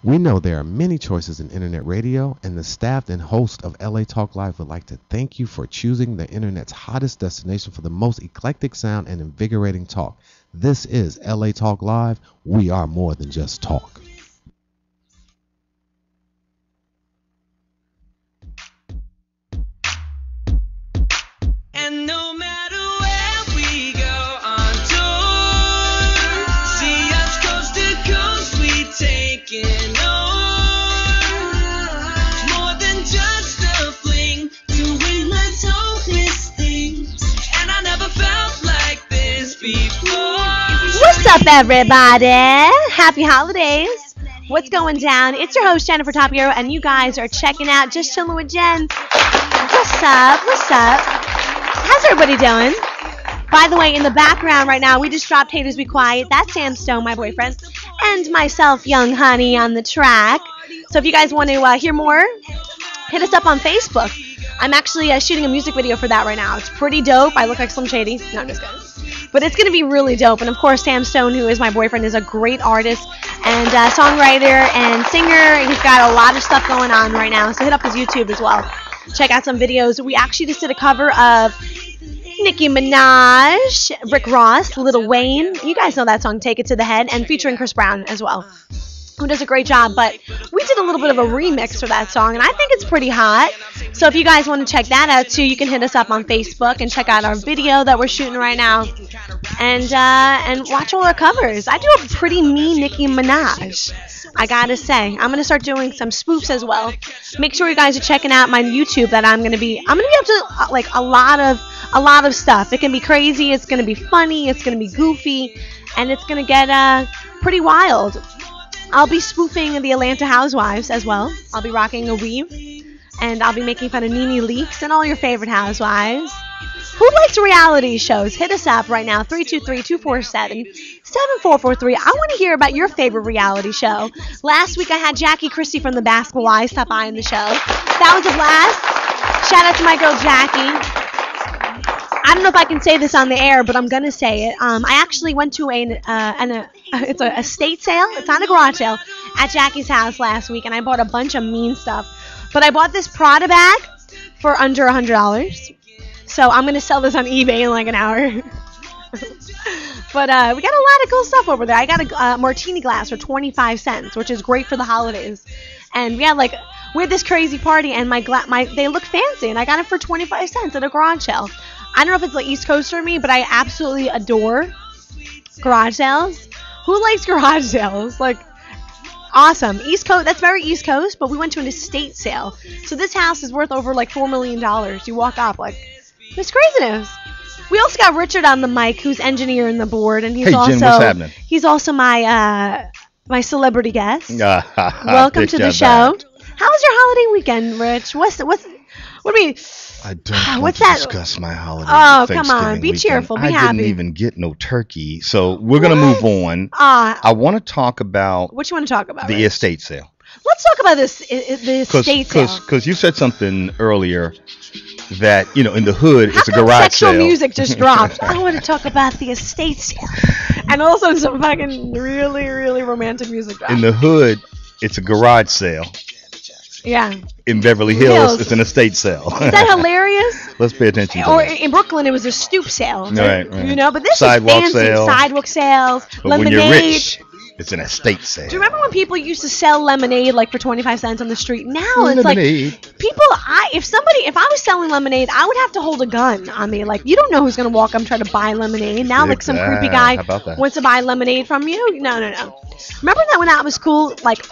We know there are many choices in internet radio, and the staff and host of LA Talk Live would like to thank you for choosing the internet's hottest destination for the most eclectic sound and invigorating talk. This is LA Talk Live. We are more than just talk. And no matter where we go on tour, see us coast to coast, we taking on. More than just a fling, doing let's hopeless things. And I never felt like this before. What's up, everybody? Happy holidays. What's going down? It's your host, Jennifer Top Hero, and you guys are checking out Just Chillin' with Jen. What's up? What's up? How's everybody doing? By the way, in the background right now, we just dropped Haters Be Quiet. That's Sam Stone, my boyfriend, and myself, Young Honey, on the track. So if you guys want to hear more, hit us up on Facebook. I'm actually shooting a music video for that right now. It's pretty dope. I look like Slim Shady. No, I'm just kidding. But it's going to be really dope. And, of course, Sam Stone, who is my boyfriend, is a great artist and songwriter and singer. He's got a lot of stuff going on right now. So hit up his YouTube as well. Check out some videos. We actually just did a cover of Nicki Minaj, Rick Ross, Lil Wayne. You guys know that song, Take It to the Head, and featuring Chris Brown as well, who does a great job. But we did a little bit of a remix for that song, and I think it's pretty hot. So if you guys want to check that out too, you can hit us up on Facebook and check out our video that we're shooting right now, and watch all our covers. I do a pretty mean Nicki Minaj, I gotta say. I'm gonna start doing some spoofs as well. Make sure you guys are checking out my YouTube. That I'm gonna be up to like a lot of stuff. It can be crazy. It's gonna be funny. It's gonna be goofy, and it's gonna get pretty wild. I'll be spoofing the Atlanta Housewives as well. I'll be rocking a weave, and I'll be making fun of Nene Leakes and all your favorite housewives. Who likes reality shows? Hit us up right now, 323-247-7443. I want to hear about your favorite reality show. Last week I had Jackie Christie from The Basketball Wives stop by in the show. That was a blast. Shout out to my girl Jackie. I don't know if I can say this on the air, but I'm going to say it. I actually went to it's a estate sale. It's not a garage sale at Jackie's house last week, and I bought a bunch of mean stuff. But I bought this Prada bag for under $100. So I'm going to sell this on eBay in like an hour. But we got a lot of cool stuff over there. I got a martini glass for 25 cents, which is great for the holidays. And we had this crazy party, and they look fancy, and I got it for 25 cents at a garage sale. I don't know if it's like East Coast for me, but I absolutely adore garage sales. Who likes garage sales? Like, awesome. East Coast, that's very East Coast, but we went to an estate sale. So this house is worth over like $4 million. You walk up like, it's craziness. We also got Richard on the mic, who's engineering the board, and he's Jen, what's happening? He's also my celebrity guest. Welcome to the show. How was your holiday weekend, Rich? What do we? I don't want to discuss my holiday. Oh, come on. Be cheerful. Be happy. I didn't even get no turkey. So we're going to move on. I want to talk about... What you want to talk about, The Rich? estate sale. Let's talk about the estate sale. Because you said something earlier that, in the hood, it's a garage sale. Sexual music just dropped. I want to talk about the estate sale. And also some fucking really, really romantic music dropped. In the hood, it's a garage sale. Yeah. In Beverly Hills, it's an estate sale. Is that hilarious? Let's pay attention to Or that. in Brooklyn, it was a stoop sale. Right. But this Sidewalk is fancy. sale. Sidewalk sales, But lemonade. when you're rich, it's an estate sale. Do you remember when people used to sell lemonade like for 25 cents on the street? Now it's Lemonade. like people. If I was selling lemonade, I would have to hold a gun on me. Like, you don't know who's gonna walk up and try to buy lemonade. Now like some creepy guy How about that? wants to buy lemonade from you. No. Remember that when that was cool? Like,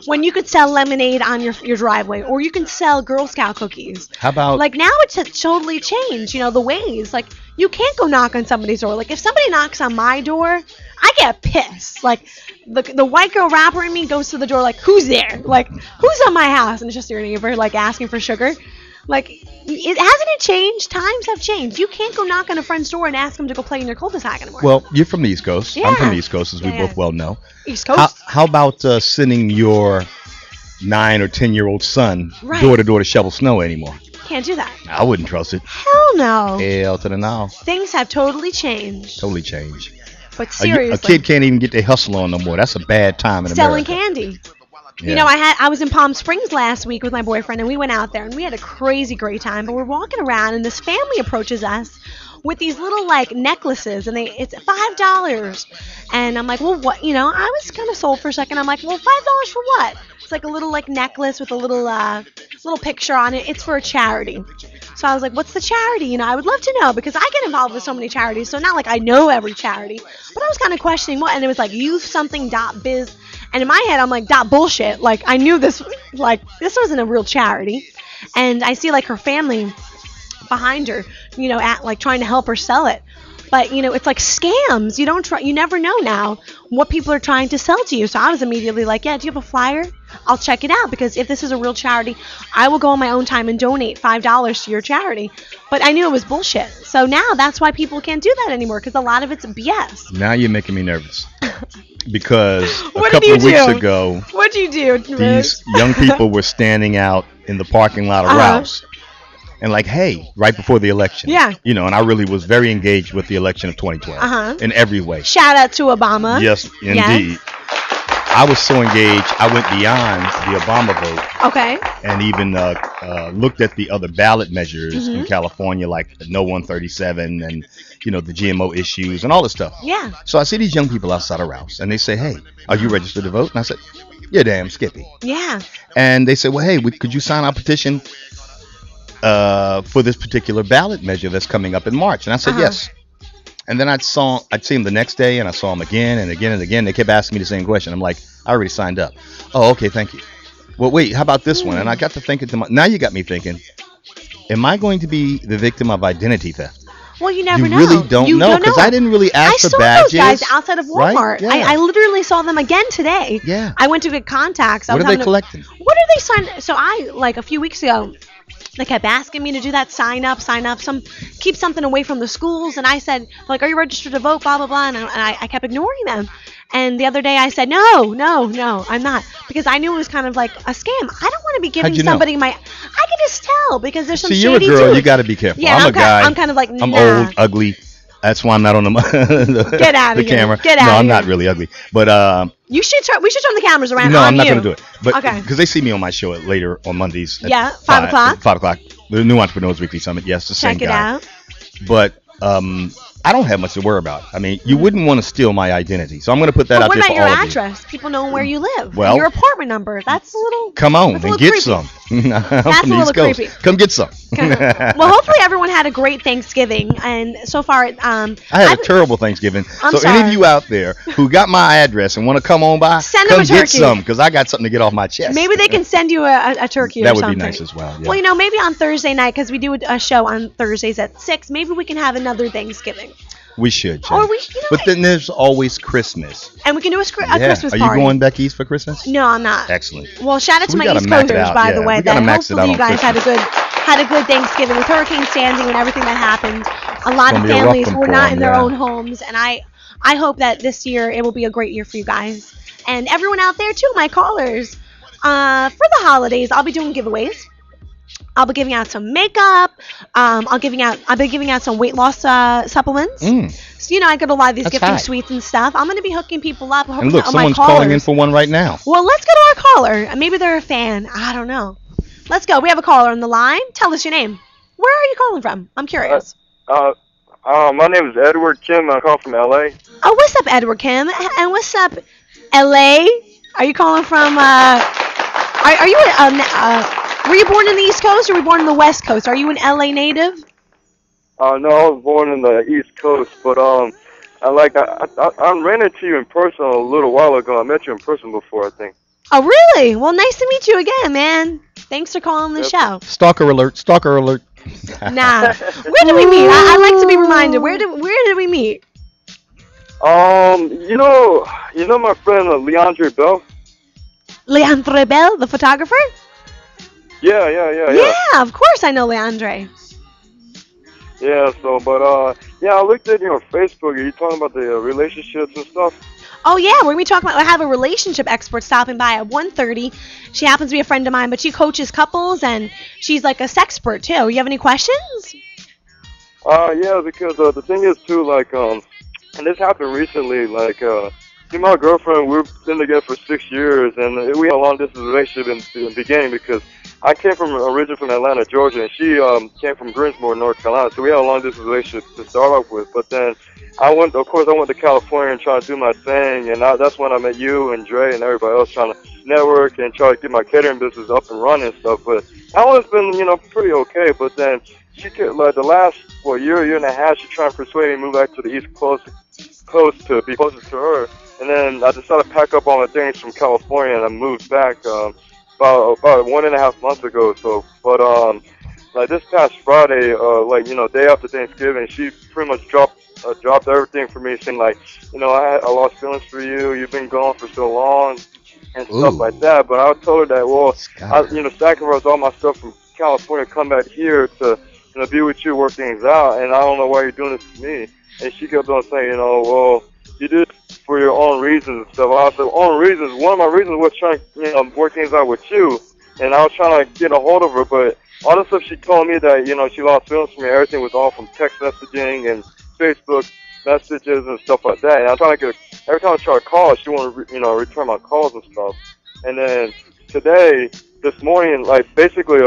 when you could sell lemonade on your driveway, or you can sell Girl Scout cookies. How about... Like, now it's totally changed, the ways. Like, you can't go knock on somebody's door. Like, if somebody knocks on my door, I get pissed. Like, the white girl rapper in me goes to the door like, who's there? Like, who's on my house? And it's just your neighbor, like, asking for sugar. Like, hasn't it changed? Times have changed. You can't go knock on a friend's door and ask them to go play in your cul-de-sac anymore. Well, you're from the East Coast. Yeah. I'm from the East Coast, as we both well know. East Coast? How about sending your 9 or 10-year-old son door to door to shovel snow anymore? Can't do that. I wouldn't trust it. Hell no. Hell to the no. Things have totally changed. Totally changed. But seriously, a kid can't even get their hustle on no more. That's a bad time in selling America. candy. Yeah. You know, I was in Palm Springs last week with my boyfriend, and we went out there, and we had a crazy great time. But we're walking around, and this family approaches us with these little like necklaces, and it's $5. And I'm like, well, what? You know, I was kind of sold for a second. I'm like, well, $5 for what? It's like a little like necklace with a little picture on it. It's for a charity. So I was like, what's the charity? You know, I would love to know because I get involved with so many charities. So not like I know every charity, but I was kind of questioning what, and it was like youth something .biz. And in my head, I'm like, bullshit. Like, I knew this wasn't a real charity. And I see, like, her family behind her, you know, like, trying to help her sell it. But, you know, it's like scams. You never know now what people are trying to sell to you. So I was immediately like, yeah, do you have a flyer? I'll check it out. Because if this is a real charity, I will go on my own time and donate $5 to your charity. But I knew it was bullshit. So now that's why people can't do that anymore. Because a lot of it's BS. Now you're making me nervous. Because a What couple did of you weeks do? ago, What'd you do? these young people were standing out in the parking lot of Rouse. And like, hey, right before the election. Yeah. You know, and I really was very engaged with the election of 2012 in every way. Shout out to Obama. Yes, indeed. I was so engaged, I went beyond the Obama vote. Okay. And even looked at the other ballot measures in California, like the No 137 and, you know, the GMO issues and all this stuff. Yeah. So I see these young people outside of Rouse, and they say, hey, are you registered to vote? And I said, you're damn Skippy. Yeah. And they said, well, hey, could you sign our petition for this particular ballot measure that's coming up in March? And I said, yes. And then I'd see them the next day, and I saw them again and again and again. They kept asking me the same question. I'm like, I already signed up. Oh, okay, thank you. Well, wait, how about this one? And I got to thinking now you got me thinking, am I going to be the victim of identity theft? Well, you never know. You really don't know, because I didn't really ask for badges. I saw those guys outside of Walmart. Right? Yeah. I literally saw them again today. Yeah. I went to get contacts. What are they collecting? What are they signing? So like a few weeks ago, they kept asking me to do that, sign up, keep something away from the schools. And I said, like, are you registered to vote, blah, blah, blah. And I kept ignoring them. And the other day I said, no, I'm not. Because I knew it was kind of like a scam. I don't want to be giving somebody I can just tell because there's some shady you're a girl, dudes. You got to be careful. Yeah, I'm a guy. I'm kind of like, nah. I'm old, ugly. That's why I'm not on Get out of the here. camera. Get out No, of I'm here. not really ugly. But we should turn the cameras around. no, on I'm not you. going to do it. But Okay. because they see me on my show later on Mondays. At 5 o'clock. 5 o'clock. The New Entrepreneurs Weekly Summit. Yes, the same Check it guy. out. But I don't have much to worry about. I mean, you wouldn't want to steal my identity, so I'm going to put that But out what there about for your all of you. address? People know where you live. Well- And your apartment number. That's a little. Come on that's a and little get creepy. some. That's From a the little East Coast. creepy. Come get some. Well, hopefully everyone had a great Thanksgiving, and so far, I had a terrible Thanksgiving. I'm so any sorry. of you out there who got my address and want to come on by, Send them come a get turkey. some, because I got something to get off my chest. Maybe they can send you a turkey or That would something. be nice as well. Yeah. Well, you know, maybe on Thursday night, because we do a show on Thursdays at 6, maybe we can have another Thanksgiving. We should, Jen. Or we, you know, But then there's always Christmas. and we can do a Yeah. Christmas Are party. you going back east for Christmas? No, I'm not. Excellent. Well, shout out So to we my gotta East max it Coasters, out, by yeah. the way. We gotta That max it hopefully out you guys on had a good Thanksgiving with Hurricane Sandy and everything that happened. A lot of Gonna be a rough families one were for not them, in their yeah. own homes, and I hope that this year it will be a great year for you guys and everyone out there too, my callers. For the holidays, I'll be doing giveaways. I'll be giving out some makeup. I'll be giving out some weight loss supplements. So, you know, I go to a lot of these That's gifting high. suites and stuff. I'm going to be hooking people up. And look, my someone's callers. calling in for one right now. Well, let's go to our caller. Maybe they're a fan. I don't know. Let's go. We have a caller on the line. Tell us your name. Where are you calling from? I'm curious. My name is Edward Kim. I call from LA. Oh, what's up, Edward Kim? And what's up, LA? Are you calling from? Are you? Were you born in the East Coast or were you born in the West Coast? Are you an LA native? No, I was born in the East Coast, but I ran into you in person a little while ago. I met you in person before, I think. Oh, really? Well, nice to meet you again, man. Thanks for calling the show. Stalker alert. Stalker alert. Nah. Where did we meet? I'd like to be reminded. Where did we meet? You know my friend Leandre Bell? Leandre Bell, the photographer? Yeah. Yeah, of course I know Leandre. Yeah, I looked at your Facebook. Are you talking about the relationships and stuff? Oh, yeah, we're going to be talking about, I have a relationship expert stopping by at 1:30. She happens to be a friend of mine, but she coaches couples, and she's like a sexpert, too. You have any questions? Yeah, because the thing is, too, like, And this happened recently. Like, me and my girlfriend, we've been together for 6 years, and we had a long distance relationship in the beginning because I came from originally from Atlanta, Georgia, and she came from Greensboro, North Carolina. So we had a long distance relationship to start off with. But then I went to California and tried to do my thing, and that's when I met you and Dre and everybody else trying to network and try to get my catering business up and running and stuff. But I always been, pretty okay. But then she could, like, the last year and a half, she tried to persuade me to move back to the East Coast to be closer to her. And then I decided to pack up all my things from California and I moved back about 1.5 months ago. So, but like this past Friday, day after Thanksgiving, she pretty much dropped everything for me, saying like, I lost feelings for you. You've been gone for so long and stuff like that. But I told her that, well, I sacrificed all my stuff from California, come back here to be with you, work things out, and I don't know why you're doing this to me. And she kept on saying, well, you did it for your own reasons and stuff. I said, own reasons. One of my reasons was trying to, work things out with you, and I was trying to get a hold of her, but all the stuff she told me that, she lost feelings for me, everything was all from text messaging and Facebook messages and stuff like that. And I'm trying to every time I try to call, she won't, return my calls and stuff. And then this morning, like basically,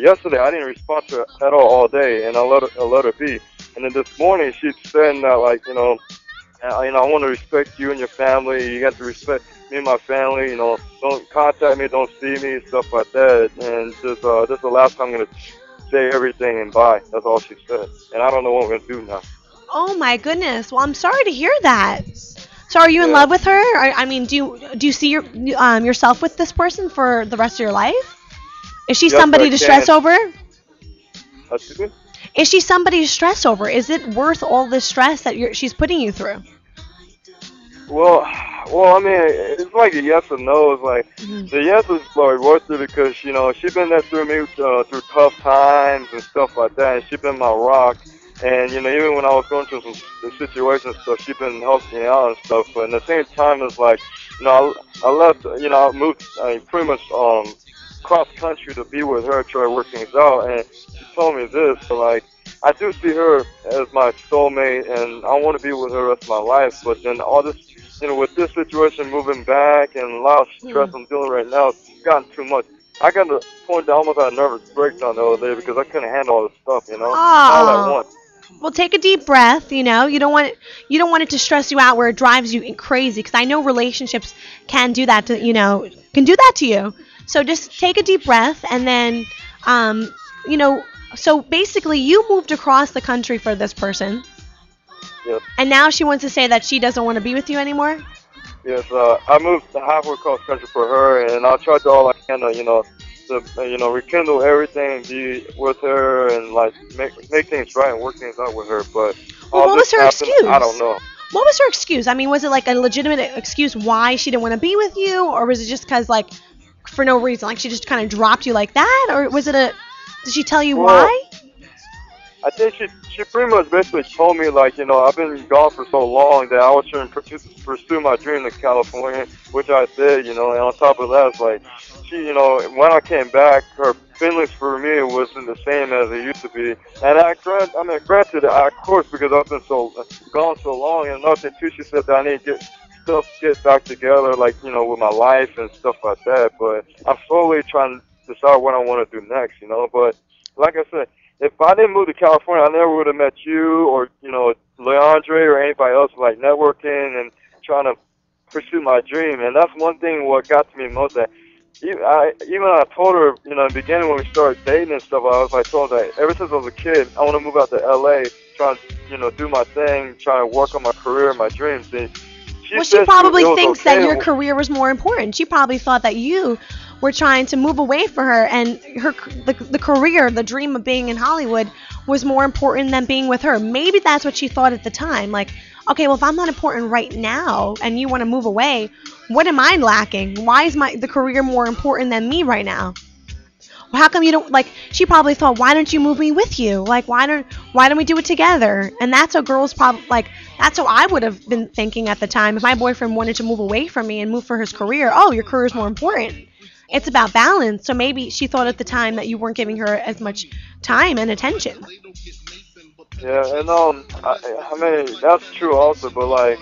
yesterday I didn't respond to her at all day, and I let her be. And then this morning she's saying that, like, I want to respect you and your family. You got to respect me and my family. Don't contact me, don't see me, stuff like that. And this is the last time I'm gonna say everything and bye. That's all she said. And I don't know what I'm gonna do now. Oh my goodness. Well, I'm sorry to hear that. So, are you in love with her? Do you see yourself with this person for the rest of your life? Is she somebody to stress over? Excuse me? Is she somebody to stress over? Is it worth all this stress that she's putting you through? Well, it's like a yes or no. It's like the yes is like worth it because she's been there through me through tough times and stuff like that, and she's been my rock. And even when I was going through some situations, stuff, she's been helping me out and stuff. But at the same time, it's like I left. I moved pretty much cross country to be with her, try to work things out, and she told me this. So, like, I do see her as my soulmate, and I want to be with her the rest of my life. But then all this, with this situation, moving back, and a lot of stress I'm dealing right now, it's gotten too much. I got to the point that I almost had a nervous breakdown the other day because I couldn't handle all this stuff, all at once. Well, take a deep breath. You don't want it to stress you out where it drives you crazy. Because I know relationships can do that to you. So just take a deep breath, and then, so basically you moved across the country for this person. Yes. And now she wants to say that she doesn't want to be with you anymore? Yes, I moved halfway across the country for her, and I tried to all I can to, rekindle everything, be with her, and, like, make things right and work things out with her. But what was her excuse? I don't know. What was her excuse? I mean, was it, like, a legitimate excuse why she didn't want to be with you, or was it just because, like, for no reason, like she just kind of dropped you like that, or was it did she tell you why? I think she pretty much basically told me, like, I've been gone for so long that I was trying to pursue my dream in California, which I did, and on top of that, it's like, she, when I came back, her feelings for me wasn't the same as it used to be. And granted, of course, because I've been gone so long, and another thing too, she said that I need to get back together, like, with my life and stuff like that. But I'm slowly trying to decide what I want to do next, But like I said, if I didn't move to California, I never would have met you or, Leandre or anybody else, like, networking and trying to pursue my dream. And that's one thing what got to me most. That I told her, in the beginning when we started dating and stuff, I told her that ever since I was a kid, I want to move out to L.A., trying to, do my thing, trying to work on my career and my dreams. And she probably thinks that your career was more important. She probably thought that you were trying to move away from her, and the career, the dream of being in Hollywood was more important than being with her. Maybe that's what she thought at the time. Like, okay, well, if I'm not important right now and you want to move away, what am I lacking? Why is the career more important than me right now? Well, how come you don't, like, she probably thought, why don't you move me with you? Like, why don't we do it together? And that's how girls probably, like, that's how I would have been thinking at the time. If my boyfriend wanted to move away from me and move for his career, oh, your career is more important. It's about balance. So maybe she thought at the time that you weren't giving her as much time and attention. Yeah, and I mean that's true also, but like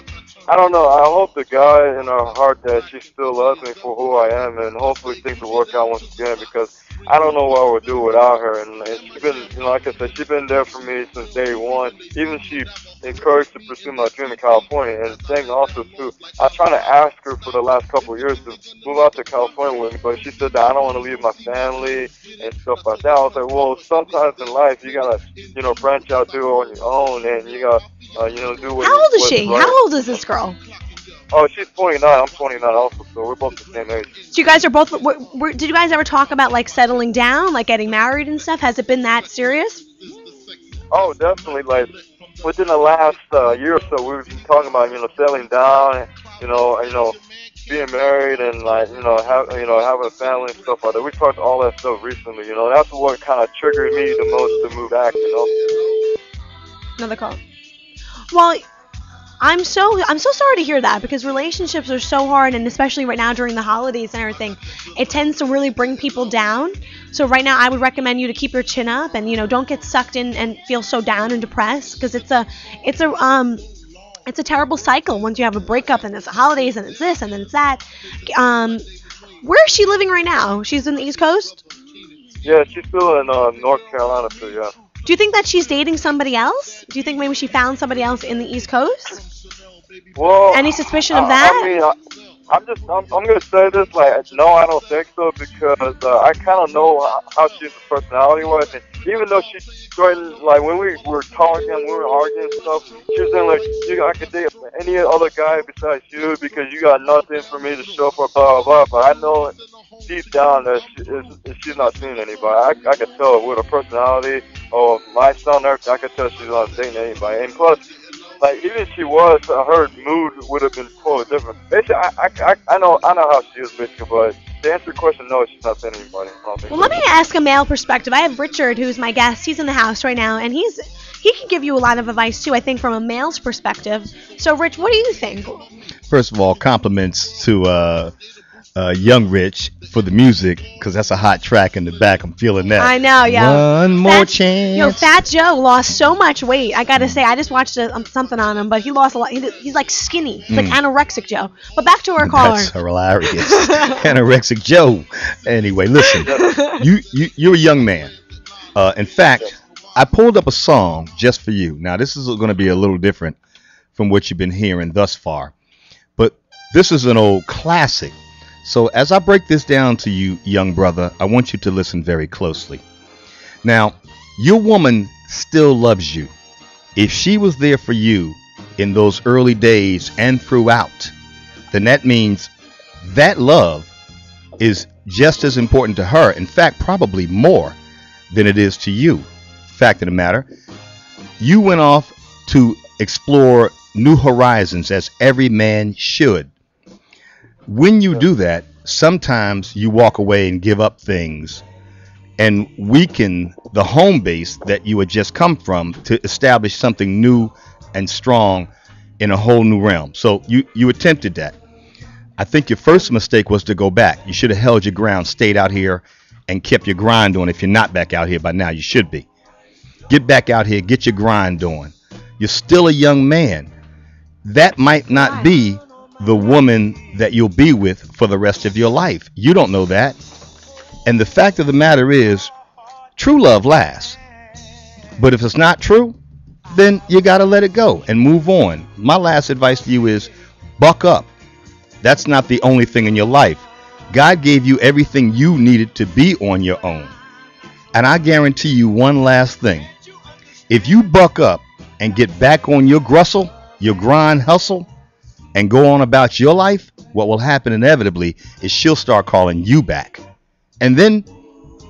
I don't know. I hope the guy in her heart that she still loves me for who I am, and hopefully things will work out once again because I don't know what I would do without her. And she's been, like I said, she's been there for me since day one. Even she encouraged to pursue my dream in California. And the thing also too, I was trying to ask her for the last couple of years to move out to California with me, but she said that I don't want to leave my family and stuff like that. I was like, well, sometimes in life you gotta, branch out, do it on your own, and you gotta, do what. How old is she? Right. How old is this girl? Oh, she's 29. I'm 29 also, so we're both the same age. So you guys are both. Did you guys ever talk about like settling down, like getting married and stuff? Has it been that serious? Oh, definitely. Like within the last year or so, we've been talking about settling down, being married, and like having a family and stuff like that. We talked all that stuff recently. That's what kind of triggered me the most to move back. Another call. Well, I'm so sorry to hear that because relationships are so hard, and especially right now during the holidays and everything, it tends to really bring people down. So right now I would recommend you to keep your chin up and don't get sucked in and feel so down and depressed because it's a terrible cycle once you have a breakup and it's the holidays and it's this and then it's that. Where is she living right now? She's in the East Coast? Yeah, she's still in North Carolina too, yeah. Do you think that she's dating somebody else? Do you think maybe she found somebody else in the East Coast? Well, any suspicion of that? I mean, I'm gonna say this, like, no, I don't think so, because I kind of know how she's personality-wise, and even though she threatened, like, when we were talking, we were arguing and stuff, she was saying, like, I could date any other guy besides you because you got nothing for me to show for, blah, blah, blah, but I know deep down that she's not seeing anybody. I could tell with her personality, or my son, everything, I could tell she's not dating anybody, and plus, like, even if she was, her mood would have been totally different. Basically, I know how she is, basically, but to answer your question, no, she's not seeing anybody. Well, let me ask a male perspective. I have Richard, who's my guest. He's in the house right now, and he can give you a lot of advice, too, I think, from a male's perspective. So, Rich, what do you think? First of all, compliments to Young Rich for the music, because that's a hot track in the back. I'm feeling that. I know, yeah. One more chance. Fat Joe lost so much weight. I gotta say, I just watched something on him, but he lost a lot. He's like skinny. He's like anorexic Joe. But back to our caller. That's hilarious. Anorexic Joe. Anyway, listen. You're a young man. In fact, I pulled up a song just for you. Now, this is going to be a little different from what you've been hearing thus far, but this is an old classic. So as I break this down to you, young brother, I want you to listen very closely. Now, your woman still loves you. If she was there for you in those early days and throughout, then that means that love is just as important to her. In fact, probably more than it is to you. Fact of the matter, you went off to explore new horizons, as every man should. When you do that, sometimes you walk away and give up things and weaken the home base that you had just come from to establish something new and strong in a whole new realm. So you attempted that. I think your first mistake was to go back. You should have held your ground, stayed out here, and kept your grind on. If you're not back out here by now, you should be. Get back out here, get your grind on. You're still a young man. That might not be the woman that you'll be with for the rest of your life. You don't know that. And the fact of the matter is, true love lasts. But if it's not true, then you got to let it go and move on. My last advice to you is buck up. That's not the only thing in your life. God gave you everything you needed to be on your own. And I guarantee you one last thing. If you buck up and get back on your grustle, your grind hustle, and go on about your life, what will happen inevitably is she'll start calling you back. And then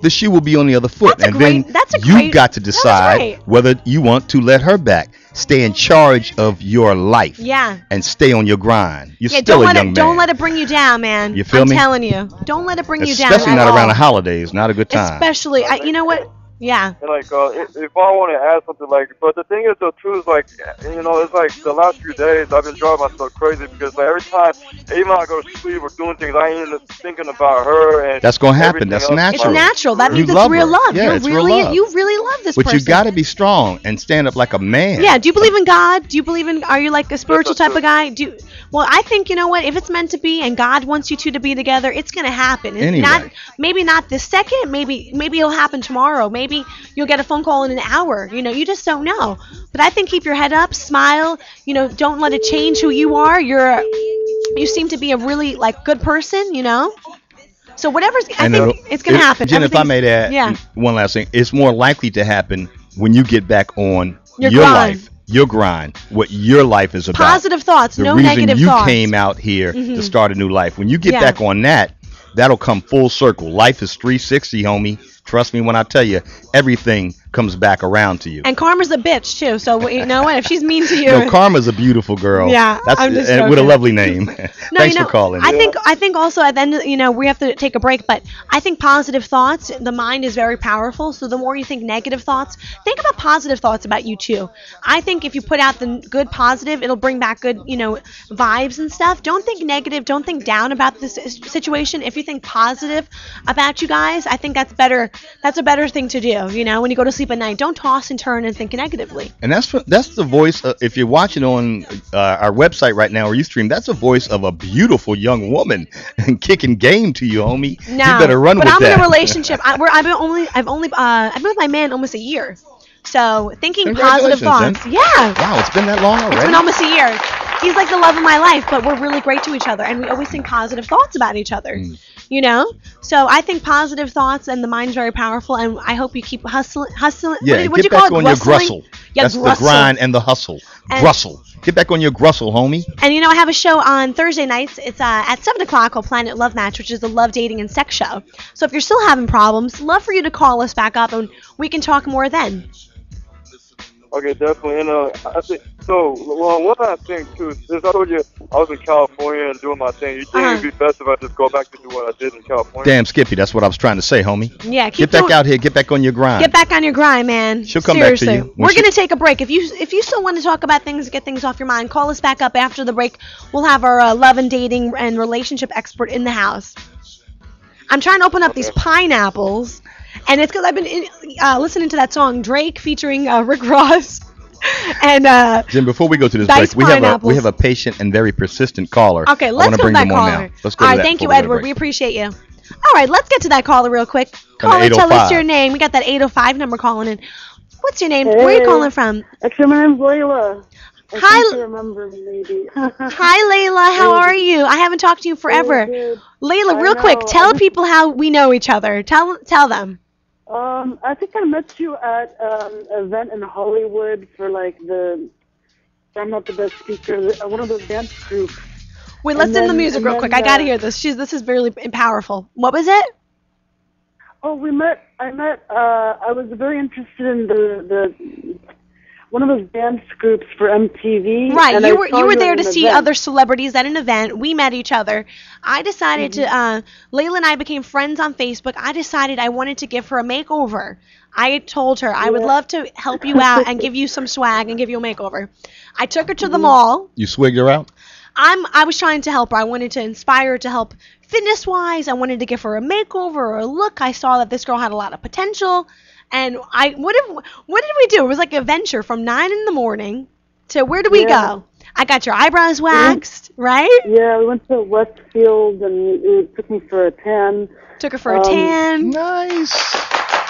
the shoe will be on the other foot. Then you've got to decide whether you want to let her back. Stay in charge of your life. Yeah. And stay on your grind. You're still a young man. Don't let it bring you down, man. You feel me? I'm telling you. Don't let it bring you down. Especially not around the holidays. Not a good time. Especially, you know what? Yeah. And like, if I want to add something, like, but the thing is though too is like, you know, it's like the last few days I've been driving myself crazy because like every time, even when I go to sleep or doing things, I ain't even thinking about her and. That's gonna happen. That's everything else. It's natural. natural. That You means it's love real her. love. Yeah, it's real love. You really love this But person. you got to be strong and stand up like a man. Yeah. Do you believe in God? Do you believe in? Are you like a spiritual type of guy? Well, I think you know what. If it's meant to be and God wants you two to be together, it's gonna happen. It's Anyway. maybe not this second. Maybe it'll happen tomorrow. Maybe you'll get a phone call in an hour. You know, you just don't know. But I think keep your head up, smile. You know, don't let it change who you are. You seem to be a really like good person. You know. So whatever's, I think it's gonna happen. Jen, if I may add yeah. one last thing, it's more likely to happen when you get back on Your your grind. life, your grind, what your life is about. Positive thoughts, The no reason negative you thoughts. came out here to start a new life. When you get Yeah. back on that, that'll come full circle. Life is 360, homie. Trust me when I tell you, everything comes back around to you. And Karma's a bitch too. So you know what? If she's mean to you, No, Karma's a beautiful girl. Yeah, I'm just and with a joking. lovely name. No, Thanks you know, for calling. I think also at the end, you know, we have to take a break, but I think positive thoughts, the mind is very powerful. So the more you think negative thoughts, think about positive thoughts about you too. I think if you put out the good positive, it'll bring back good, you know, vibes and stuff. Don't think negative. Don't think down about this situation. If you think positive about you guys, I think that's better. That's a better thing to do. You know, when you go to sleep at night, don't toss and turn and think negatively. And that's the voice. If you're watching on our website right now or Ustream, that's a voice of a beautiful young woman and kicking game to you, homie. No, You better run with but that. I'm in a relationship. I've been with my man almost a year. So thinking positive Congratulations, thoughts. Jen. Yeah. Wow, it's been that long It's already. been almost a year. He's like the love of my life, but we're really great to each other, and we always think positive thoughts about each other. You know, so I think positive thoughts and the mind's very powerful, and I hope you keep hustling. Yeah, What do you get call back it? on your Grustling? grustle. Yeah, That's grustle. the grind and the hustle. And- Grustle. Get back on your grustle, homie. And you know, I have a show on Thursday nights. It's at 7 o'clock called Planet Love Match, which is a love, dating, and sex show. So if you're still having problems, love for you to call us back up, and we can talk more then. Okay, definitely. And I think so. Well, one last thing too is I told you I was in California and doing my thing. You think it'd be best if I just go back to do what I did in California? Damn, Skippy, that's what I was trying to say, homie. Yeah, Get back out here. Get back on your grind. Get back on your grind, man. She'll come back to Seriously. you. When We're gonna take a break. If you still want to talk about things, get things off your mind, call us back up after the break. We'll have our love and dating and relationship expert in the house. I'm trying to open up these pineapples, and it's because I've been listening to that song Drake featuring Rick Ross. And Jim, before we go to this diced break, pineapples. we have a patient and very persistent caller. Okay, I let's wanna go to bring that them on caller. now. Let's go All to right, that thank you, before we go to Edward. break. We appreciate you. All right, let's get to that caller real quick. Caller, tell us 805. your name. We got that 805 number calling in. What's your name? Where are you calling from? Actually, my name's Layla. I Hi, think you remember me, maybe. Hi, Layla. How are you? I haven't talked to you forever. Good. Layla, I real quick, know. tell people how we know each other. Tell them. I think I met you at an event in Hollywood for like I'm not the best speaker, one of those dance groups. Wait, let's And end the then- music and real then, quick. I gotta hear this. This is really powerful. What was it? Oh, I was very interested in the one of those dance groups for MTV. Right, and you I saw were at there to an see event. other celebrities at an event. We met each other. I decided to, Layla and I became friends on Facebook. I decided I wanted to give her a makeover. I told her I would love to help you out and give you some swag and give you a makeover. I took her to the mall. You swigged her out? I was trying to help her. I wanted to inspire her to help fitness-wise. I wanted to give her a makeover or a look. I saw that this girl had a lot of potential. And what did we do? It was like a venture from 9 in the morning to where did we go? I got your eyebrows waxed, right? Yeah, we went to Westfield and it took me for a tan. Took her for a tan. Nice.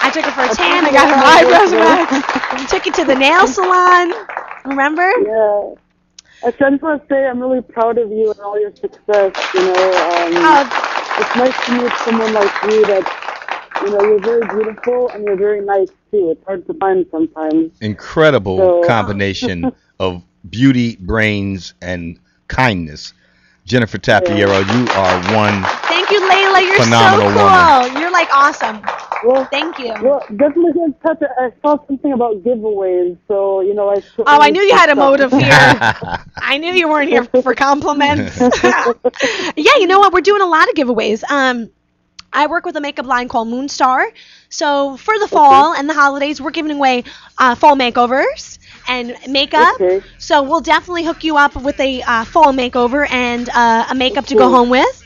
I took her for a tan. I got her eyebrows waxed. Took you to the nail salon. Remember? Yeah. I just want to say I'm really proud of you and all your success. You know, it's nice to meet someone like you that, you know, you're very beautiful and you're very nice too. It's hard to find sometimes. Incredible combination of beauty, brains, and kindness. Jennifer Tapiero, you are one. Thank you, Layla. You're phenomenal so cool. woman. You're like awesome. Well, thank you. Well, definitely going to touch it. I saw something about giveaways, so, you know, I knew you had a motive here. I knew you weren't here for compliments. Yeah, you know what? We're doing a lot of giveaways. I work with a makeup line called Moonstar. So for the fall and the holidays, we're giving away fall makeovers and makeup. Okay. So we'll definitely hook you up with a fall makeover and a makeup to go home with.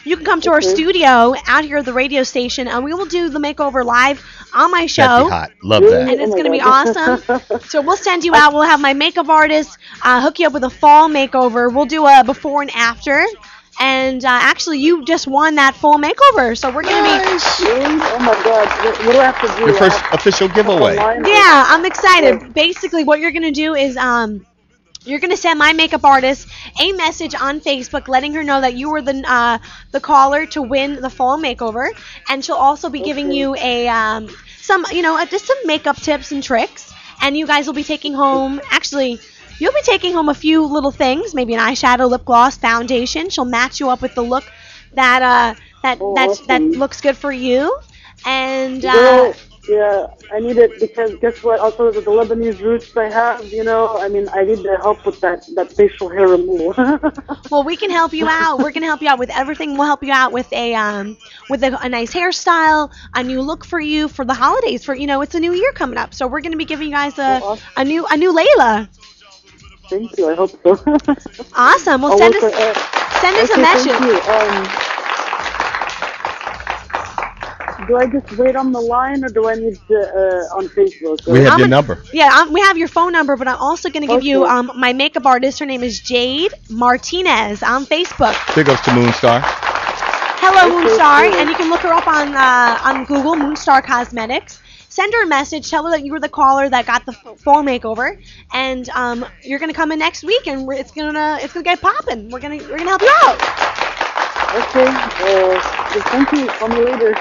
You can come to our studio out here at the radio station, and we will do the makeover live on my show. That'd be hot. Love that. And it's going to be awesome. So we'll send you out. We'll have my makeup artist hook you up with a fall makeover. We'll do a before and after. And actually, you just won that fall makeover. So we're going to be... Really? Oh, my God. What do I have to do? Your first official giveaway. Yeah, I'm excited. Basically, what you're going to do is... you're going to send my makeup artist a message on Facebook letting her know that you were the caller to win the fall makeover. And she'll also be giving you a just some makeup tips and tricks. And you guys will be taking home, actually, you'll be taking home a few little things, maybe an eyeshadow, lip gloss, foundation. She'll match you up with the look that looks good for you. And yeah, I need it because guess what? Also, with the Lebanese roots I have, I need the help with that facial hair removal. Well, we can help you out. We're gonna help you out with everything. We'll help you out with a nice hairstyle, a new look for you for the holidays. For it's a new year coming up, so we're gonna be giving you guys a new Layla. Thank you. I hope so. Awesome. Well, send us a message. Do I just wait on the line, or do I need to on Facebook? We have your number. Yeah, we have your phone number, but I'm also going to give you my makeup artist. Her name is Jade Martinez on Facebook. Big ups to Moonstar. Hello, Moonstar. And you can look her up on Google, Moonstar Cosmetics. Send her a message. Tell her that you were the caller that got the fall makeover, and you're gonna come in next week, and it's gonna get popping. We're gonna help you out. Okay. Thank you. Call me later.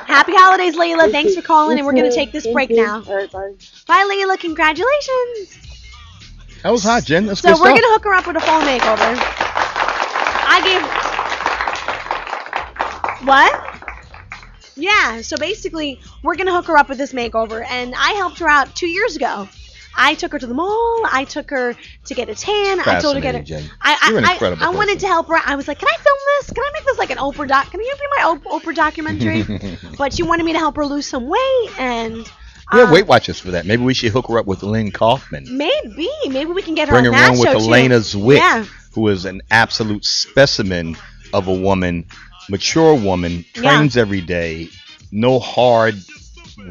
Happy holidays, Layla. Thanks for calling, and we're gonna take this break now. All right, bye. Bye, Layla. Congratulations. That was hot, Jen. That's so good stuff. We're gonna hook her up with a fall makeover. What? Yeah, so basically, we're going to hook her up with this makeover, and I helped her out 2 years ago. I took her to the mall. I took her to get a tan. I told her to get Jen. You're an incredible person. Wanted to help her. I was like, can I film this? Can I make this like an Oprah doc? Can you be my Oprah documentary? But she wanted me to help her lose some weight, and... We have Weight Watchers for that. Maybe we should hook her up with Lynn Kaufman. Maybe we can get her Bring on that show, with Elena Zwick, too. who is an absolute specimen of a woman, mature woman, trains every day, no hard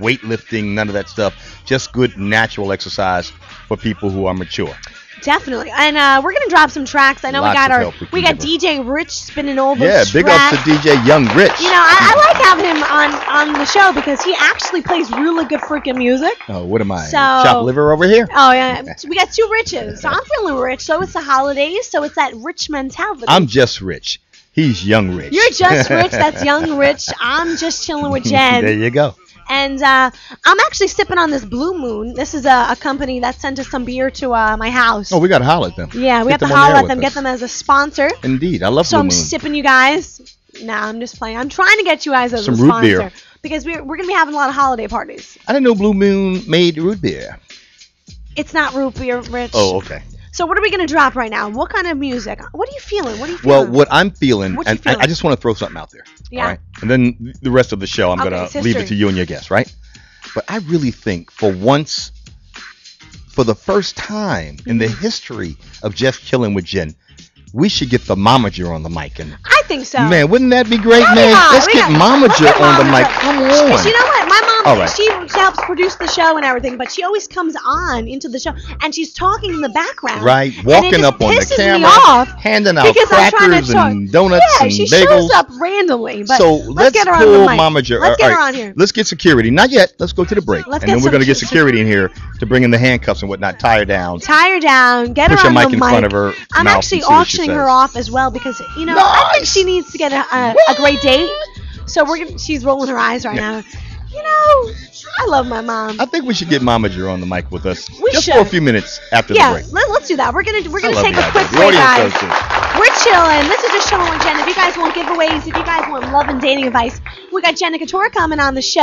weightlifting, none of that stuff, just good natural exercise for people who are mature. Definitely. And we're going to drop some tracks. I know we got DJ Rich spinning over big ups to DJ Young Rich. I like having him on the show because he actually plays really good freaking music. Oh, what am I? Chopped liver over here? Oh, yeah. We got two Riches. So I'm feeling rich. So it's the holidays. So it's that rich mentality. I'm just rich. He's Young Rich. You're just rich. That's Young Rich. I'm just chilling with Jen. There you go. And I'm actually sipping on this Blue Moon. This is a company that sent us some beer to my house. Oh, we got to holler at them. Yeah, we have to holler at them, get them as a sponsor. Indeed. I love so Blue Moon. So I'm sipping you guys. Nah, I'm just playing. I'm trying to get you guys as some a sponsor. Root beer. Because we're going to be having a lot of holiday parties. I didn't know Blue Moon made root beer. It's not root beer, Rich. Oh, okay. So what are we going to drop right now? What kind of music? What are you feeling? Well, what I'm feeling, and I just want to throw something out there. Yeah. All right? And then the rest of the show, I'm going to leave it to you and your guests, right? But I really think for once, for the first time in the history of Just Chillin' with Jen, we should get the momager on the mic. And I think so. Man, wouldn't that be great, man? Let's get momager on the mic. Come on. You know what? My mom, she helps produce the show and everything, but she always comes on into the show, and she's talking in the background. Right, walking up on the camera, handing out crackers and donuts and bagels. Yeah, she shows up randomly. But so let's get her on the mic. Momager. Let's get her on here. Let's get security. Not yet. Let's go to the break. And then we're going to get security in here to bring in the handcuffs and whatnot, tie her down. Tie her down, get her on the mic. Push a mic in front of her. I'm actually auctioning her off as well because, I think she needs to get a great date. So she's rolling her eyes right now. I love my mom. I think we should get Momager on the mic with us just for a few minutes after the break. Yeah, let's do that. We're gonna take a quick break, guys. We're chilling. This is Just Chillin' with Jen. If you guys want giveaways, if you guys want love and dating advice, we got Jenna Couture coming on the show,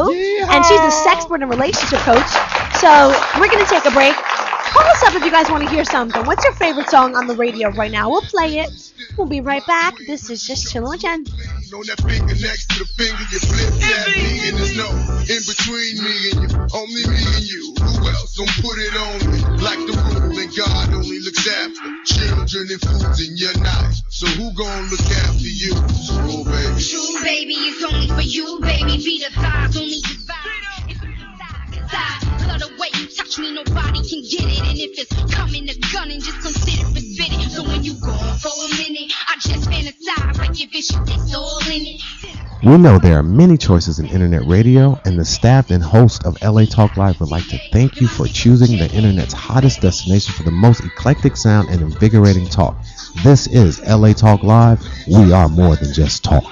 and she's a sexpert and relationship coach. So we're gonna take a break. Call us up if you guys want to hear something. What's your favorite song on the radio right now? We'll play it. We'll be right back. This is Just Chillin' with Jen. On that finger next to the finger, you flip that me, and there's no in between me and you, only me and you. Who else don't put it on me? Like the rule, and God only looks after children and foods, and you're not. So who gon' look after you? True, baby. True, baby, it's only for you, baby. Be the thighs, only divide. If it's cause I love the way you touch me, nobody can get it. And if it's coming to gun, and just consider it fitting. So when you gone for a minute, I just fantasize like if it's all in it. We know there are many choices in internet radio, and the staff and host of LA Talk Live would like to thank you for choosing the internet's hottest destination for the most eclectic sound and invigorating talk. This is LA Talk Live. We are more than just talk.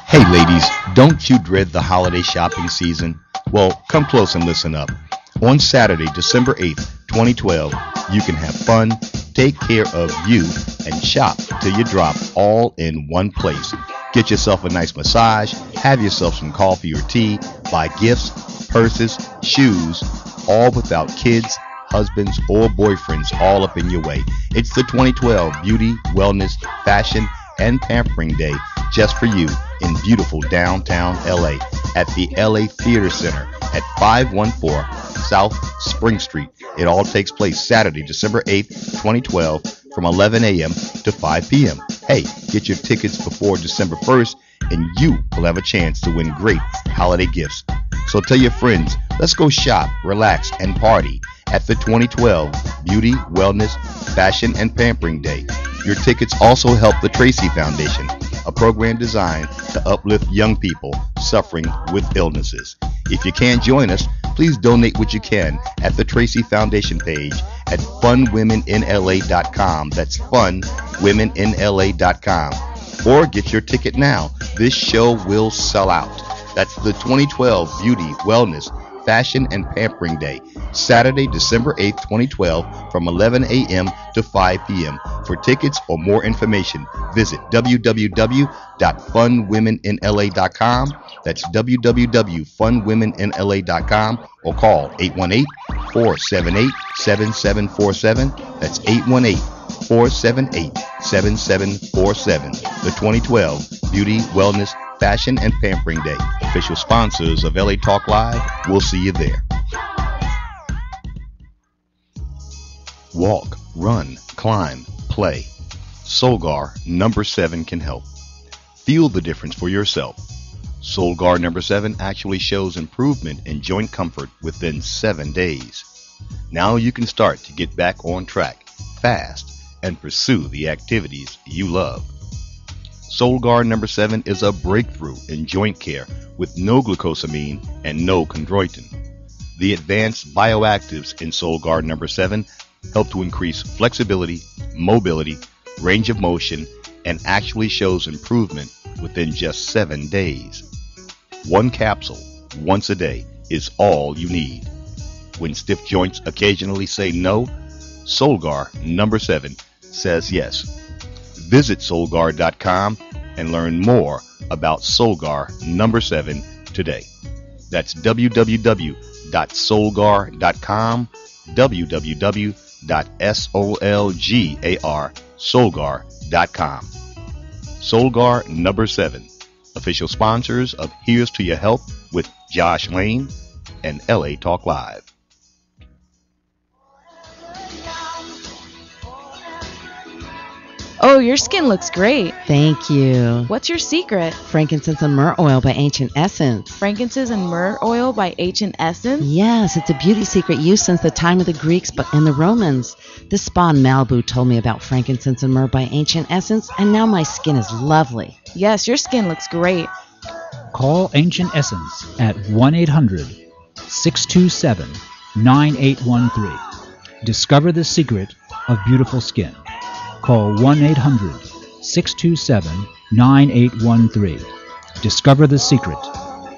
Hey ladies, don't you dread the holiday shopping season? Well, come close and listen up. On Saturday, December 8th, 2012, you can have fun, take care of you, and shop till you drop all in one place. Get yourself a nice massage, have yourself some coffee or tea, buy gifts, purses, shoes, all without kids, husbands, or boyfriends all up in your way. It's the 2012 Beauty, Wellness, Fashion, and Pampering Day just for you in beautiful downtown LA at the LA Theater Center at 514 South Spring Street. It all takes place Saturday, December 8th, 2012 from 11 a.m. to 5 p.m. Hey, get your tickets before December 1st and you will have a chance to win great holiday gifts. So tell your friends, let's go shop, relax, and party at the 2012 Beauty, Wellness, Fashion, and Pampering Day. Your tickets also help the Tracy Foundation, a program designed to uplift young people suffering with illnesses. If you can't join us, please donate what you can at the Tracy Foundation page at funwomeninla.com. That's funwomeninla.com. Or get your ticket now. This show will sell out. That's the 2012 Beauty, Wellness, Fashion, and Pampering Day, Saturday, December 8th, 2012, from 11 a.m. to 5 p.m. For tickets or more information, visit www.funwomeninla.com. That's www.funwomeninla.com, or call 818-478-7747. That's 818-478-7747. The 2012 Beauty, Wellness, Fashion, and Pampering Day. Official sponsors of LA Talk Live. We'll see you there. Walk, run, climb, play. Solgar number 7 can help. Feel the difference for yourself. Solgar number 7 actually shows improvement in joint comfort within 7 days. Now you can start to get back on track fast and pursue the activities you love. Solgar number 7 is a breakthrough in joint care with no glucosamine and no chondroitin. The advanced bioactives in Solgar number 7 help to increase flexibility, mobility, range of motion, and actually shows improvement within just 7 days. One capsule, once a day, is all you need. When stiff joints occasionally say no, Solgar number 7 says yes. Visit Solgar.com and learn more about Solgar number 7 today. That's www.solgar.com, www.solgar.com. Solgar number 7, official sponsors of Here's to Your Help with Josh Lane and LA Talk Live. Oh, your skin looks great. Thank you. What's your secret? Frankincense and myrrh oil by Ancient Essence. Frankincense and myrrh oil by Ancient Essence? Yes, it's a beauty secret used since the time of the Greeks and the Romans. This spa in Malibu told me about frankincense and myrrh by Ancient Essence, and now my skin is lovely. Yes, your skin looks great. Call Ancient Essence at 1-800-627-9813. Discover the secret of beautiful skin. Call 1-800-627-9813. Discover the secret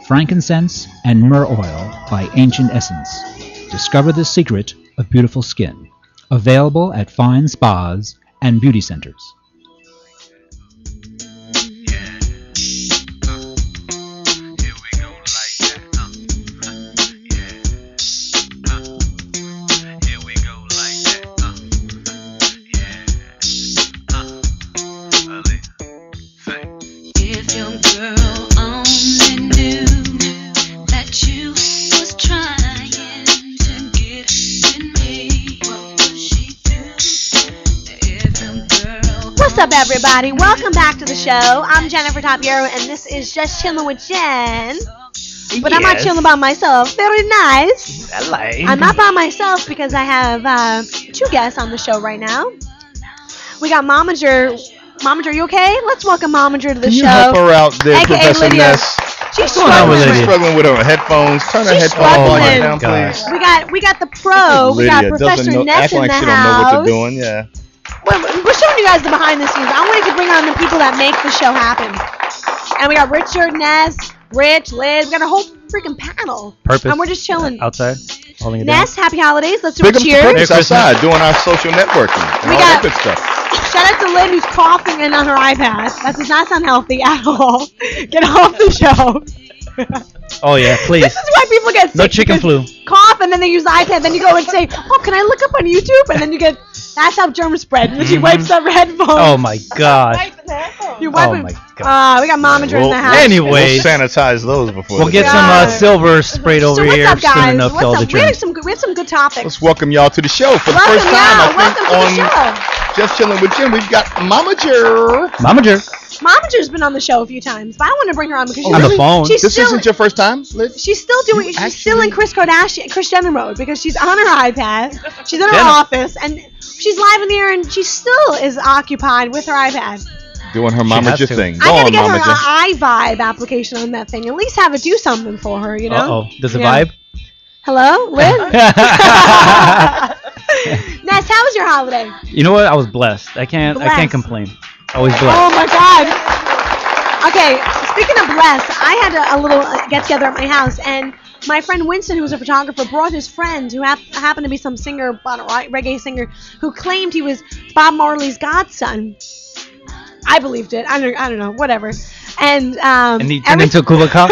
Frankincense and Myrrh Oil by Ancient Essence. Discover the secret of beautiful skin. Available at fine spas and beauty centers. What's up, everybody? Welcome back to the show. I'm Jennifer Tapiero, and this is Just Chillin' with Jen. But I'm not chilling by myself. Very nice. I'm not by myself because I have two guests on the show right now. We got Momager. Momager, you okay? Let's welcome Momager to the show. Can you help her out there, AKA Professor Lydia. Ness? She's struggling. She's struggling with her headphones. Turn her headphones volume down, please. We got the pro. We got Professor Ness in the she house. don't know what they're doing. Yeah. We're showing you guys the behind the scenes. I wanted to bring on the people that make the show happen. And we got Richard, Ness, Rich, Liz. We got a whole freaking panel. Purpose. And we're just chilling. Outside. Holding it Ness, happy holidays. Let's do Big a up to cheers. Purpose outside doing our social networking and We all got- that good stuff. Shout out to Lynn who's coughing in on her iPad. That does not sound healthy at all. Get off the show. Oh yeah, please. This is why people get sick. No chicken because flu. Cough and then they use the iPad. Then you go and say, "Oh, can I look up on YouTube?" And then you get. That's how germs spread. And she wipes up her headphones. Oh my god. You wipe Oh it. my god. We got Momager in the house. Anyways, we'll sanitize those before. We'll get some silver sprayed over So what's here up, soon guys? enough to all What's the up? We had germs. some good topics. Let's welcome y'all to the show for the Welcome, first time. y'all. I Welcome think to the on show. Just Chilling with Jen, we've got Momager. Momager. Momager's been on the show a few times, but I want to bring her on because she's On the really- phone. She's This still, isn't your first time, Liz? She's still doing. She's still in Kris Jenner mode because she's on her iPad. She's in her Jenner. office and she's live in the air and she still is occupied with her iPad. Doing her has Momager to. thing. I Go gotta on, get her Momager. iVibe application on that thing. At least have it do something for her, you know. Uh-oh. Does it Yeah. vibe? Hello, Liz. Ness, how was your holiday? You know what? I was blessed. I can't complain. Always blessed. Oh my God. Okay, speaking of blessed, I had a little get together at my house, and my friend Winston, who was a photographer, brought his friend, who happened to be some singer, reggae singer, who claimed he was Bob Marley's godson. I believed it. I don't know. Whatever. And he turned into a Cuba cop?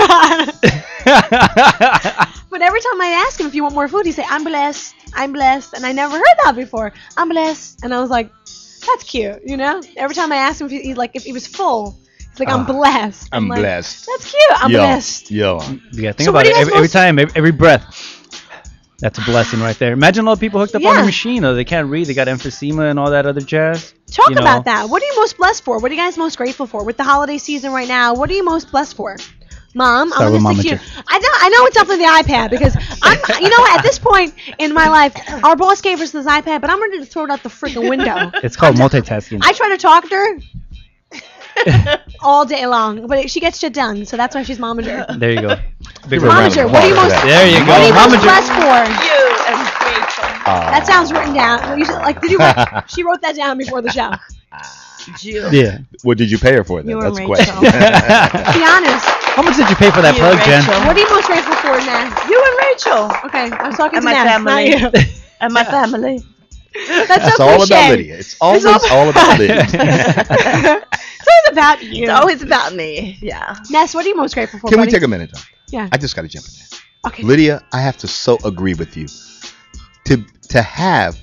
But every time I ask him if you want more food, he say, "I'm blessed. I'm blessed," and I never heard that before. I'm blessed, and I was like, "That's cute," you know. Every time I asked him if he was full, he's like, "I'm blessed." I'm like, blessed. That's cute. I'm blessed. Yo. You gotta think So what about do it. you guys Every time, every breath. That's a blessing right there. Imagine all the people hooked up on Yeah. the machine. Though they can't read. They got emphysema and all that other jazz. Talk You know. about that. What are you most blessed for? What are you guys most grateful for with the holiday season right now? What are you most blessed for? Mom, Start I'm with gonna stick to you. Momager. I know it's definitely the iPad because you know, at this point in my life, our boss gave us this iPad, but I'm ready to throw it out the freaking window. It's called multitasking. I try to talk to her all day long, but she gets shit done, so that's why she's Momager. There you go. Big Give her a round of Momager, what are you applause most for that. There you go. What are you most Momager. blessed for? You and Rachel. That sounds written down. You should, did you? She wrote that down before the show. Yeah. What did you pay her for then? You That's and the question. Be honest. How much did you pay for that You, plug, Jen? Rachel. What are you most grateful for, Ness? You and Rachel. Okay, I'm talking And to my Ness, family. not you. And my family. That's so all cliche. about Lydia. It's always all about Lydia. It's always about you. It's always about me. Yeah. Ness, what are you most grateful for? Can we buddy? take a minute, though? Yeah. I just got to jump in there. Okay. Lydia, I have to so agree with you. To have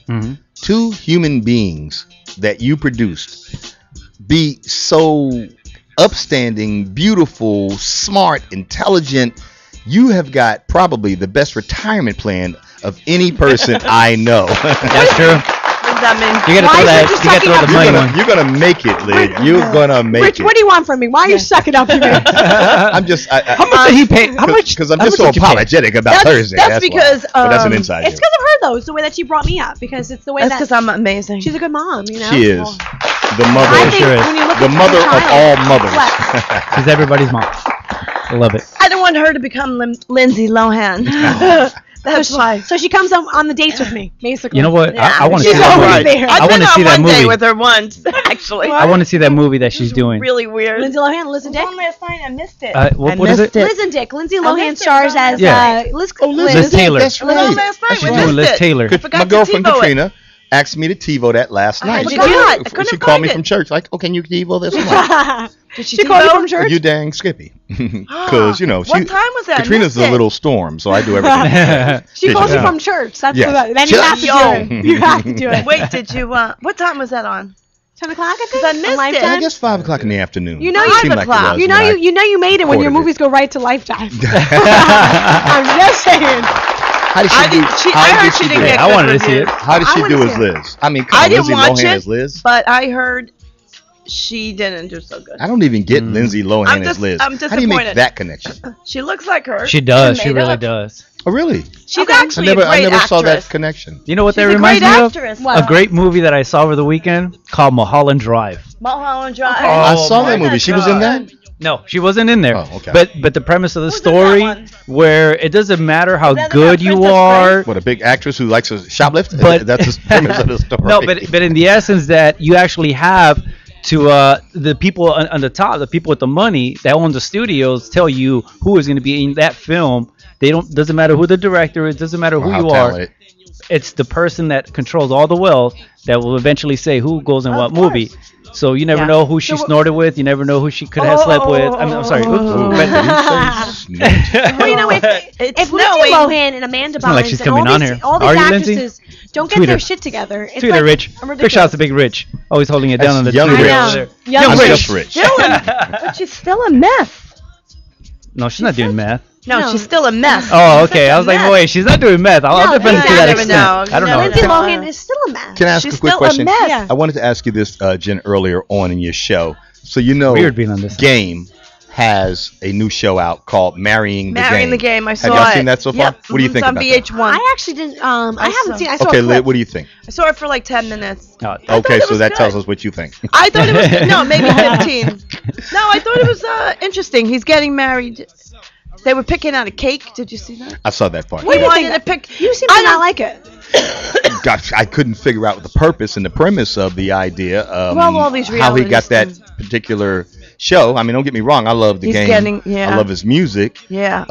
two human beings that you produced be so upstanding, beautiful, smart, intelligent, you have got probably the best retirement plan of any person I know. That's true. What does that mean? You gotta Why throw is that. it just You gotta sucking throw up the your- money one. You're gonna make it, Lyd. You're gonna make Rich, it. what do you want from me? Why are you sucking up to me? I'm just. How much did he pay? How much? Because I'm how just much so did you pay? apologetic about Thursday. That's why. because, But that's an inside It's joke. because of her, though. It's the way that she brought me up. Because it's the way That's that because I'm amazing. she's a good mom, you know? She is Well, the mother. I think sure is. when you look The at your mother of child, all mothers. what? She's everybody's mom. I love it. I don't want her to become Lindsay Lohan. That's why. So she comes on the dates with me, basically. You know what? Yeah. I want to She's see that always movie. there. I I've want been to see on that one day movie. with her once, actually. I want to see that movie that she's doing. Really weird. Lindsay Lohan, Liz and Dick. last night. I missed it. What is it? Liz and Dick. Lindsay Lohan missed it. stars as Yeah. Liz. Liz Taylor. That's It was on right. last night. She's We doing missed Liz it. Taylor. forgot My to girlfriend TiVo it. Katrina asked me to TiVo that last night. forgot. I couldn't She find called me it. from church, like, "Oh, can you TiVo this?" I'm like, Did She called you from church? "You dang Skippy," because What time was that? I Katrina's missed a it. little storm, so I do everything. She calls you Yeah. from church. That's Yeah. the then you have to do it. You have to do it. Wait, did you? What time was that on? 10 o'clock, I think. I missed On it. Lifetime? I guess 5 o'clock in the afternoon. You know It you- seemed like it 5 o'clock. was You know when you know you made it when your recorded it. movies go right to Lifetime. I'm just saying. How did she do? I heard she didn't Hey, get I good wanted to see reviews. it. How did I she wanna do see as it. Liz? I mean, come I on, didn't Lindsay watch Lohan it, as Liz. but I heard she didn't do so good. I don't even get Lindsay Lohan I'm as just- Liz. I'm How do you make disappointed. that connection? She looks like her. She does. and She made really up. does. Oh, really? She's I actually a great never saw that actress. connection. You know what She's that a reminds great me actress. of? What? A great movie that I saw over the weekend called Mulholland Drive. Mulholland Drive. Okay. I Oh saw my that movie. She was in that. No, she wasn't in there. Oh, okay. But the premise of the Who's in that story, one? where it doesn't matter how that good about you Princess are. What, a big actress who likes to shoplift? But- That's the premise of the story. No, but in the essence that you actually have to the people on the top, the people with the money that own the studios, tell you who is going to be in that film. They don't. Doesn't matter who the director is. Doesn't matter who Wow, you talented. are. It's the person that controls all the wealth that will eventually say who goes in what movie. So you never Yeah. know who she snorted with. You never know who she could have slept with. I'm sorry. Oops. Ooh, But- Well, you know, if It's Lindsay snowing. Lohan and Amanda It's not like Bynes she's and all coming on these, here. all these Are you, Lindsay? actresses don't get Tweet their her. shit together. It's Tweet like her, Rich. Big shout out to Big Rich. Always holding it down on the Young Twitter Rich. over there. Young Young Rich. Rich. Just Rich. But she's still a mess. No, she's not doing math. No, No. she's still a mess. Oh, She's okay. such I a was like, mess. wait, she's not doing math. I'll No, defend it to you that never extent. know. I don't You know. never Lindsay know. Lohan is still a mess. Can I ask She's a quick still a question? mess. Yeah. I wanted to ask you this, Jen, earlier on in your show. So you know, Weird being on this. Game has a new show out called Marrying the Game. Marrying the Game. I saw Have y'all it. say that so far? Yep. What do you Mhm, think it's on about that? VH1. I actually didn't. I haven't saw- seen. I saw Okay, a Liz, clip. what do you think? I saw it for like 10 minutes. Oh, I thought Okay, it so was that good. tells us what you think. I thought it was good. No, maybe 15. No, I thought it was interesting. He's getting married. They were picking out a cake. Did you see that? I saw that part. What do He you wanted think? to pick. You seem I to not don't- like it. Gosh, I couldn't figure out the purpose and the premise of the idea. Well, all these how he reality got that things. particular show. I mean, don't get me wrong. I love the He's game. getting- yeah. I love his music. Yeah.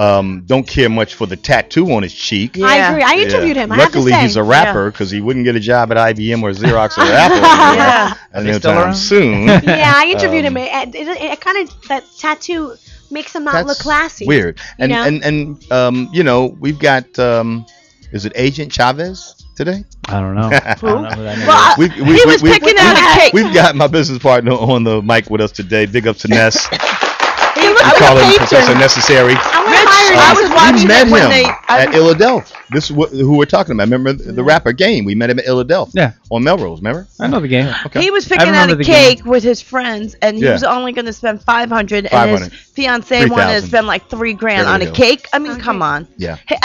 Don't care much for the tattoo on his cheek. Yeah. I agree. I interviewed him. I have to Luckily, say. he's a rapper because he wouldn't get a job at IBM or Xerox or Apple Yeah. anytime soon. Yeah, I interviewed him. It kind of that tattoo makes him not look classy. Weird. And you know? and you know, we've got is it Agent Chavez today? I don't know. I don't know who that is. Well, he was picking out a cake. We've got my business partner on the mic with us today. Big up to Ness. He was We call him a Professor patron. Necessary. I was watching we met it when him they. at Illadelph. This is who we're talking about. Remember the rapper Game? We met him at Illadelph. Yeah. On Melrose. Remember? I know the game. Okay. He was I picking out remember a the cake with his friends, and he Yeah. was only going to spend 500, and 500. his fiance wanted to 3,000. spend like $3,000 Beverly on a Hills. cake. I mean, come on. Yeah. Hey,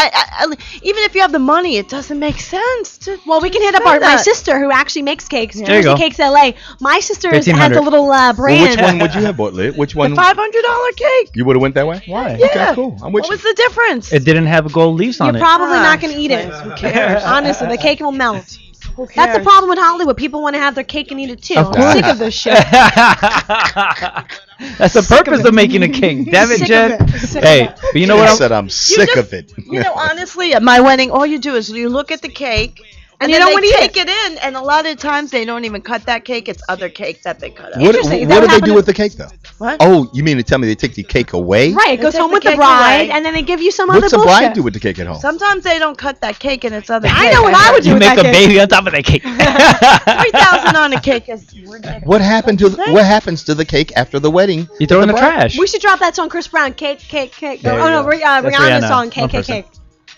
even if you have the money, it doesn't make sense. Well, we can hit up say my that. sister who actually makes cakes. There you Jersey go. Cakes LA. My sister has a 1,500. little Well, brand. which one would you have bought, Liv? Which The one? $500 cake. You would have went that way? Why? Yeah. Okay, cool. I'm with What you. was the difference? It didn't have gold leaves on You're it. probably Ah, not going to eat it. Who cares? Honestly, the cake will melt. Who cares? That's the problem with Hollywood. People want to have their cake and eat it too. Of I'm course. sick of this shit. That's the purpose of making a cake. Damn it, Sick Jen. of it. Sick of Hey, it. but you know I what? said I'm sick just- of it. You know, honestly, at my wedding, all you do is you look at the cake, and you then don't they wanna eat take it in, and a lot of times they don't even cut that cake. It's other cake that they cut out. What, Interesting. Is what that do they happened do to- with the cake though? What? Oh, you mean to tell me they take the cake away? Right, it They goes take home the with the cake bride, away. and then they give you some What's other a bullshit. bride do with the cake at home? Sometimes they don't cut that cake, and it's other cake. I know what I would do You with make that a cake. baby on top of that cake. 3,000 on a cake is ridiculous. What happened to what happens to the cake after the wedding? You throw it in the with bride? trash. We should drop that song, Chris Brown. Cake, cake, cake. There Oh you no, go. That's Rihanna's Rihanna. song, cake, cake, 1%. cake.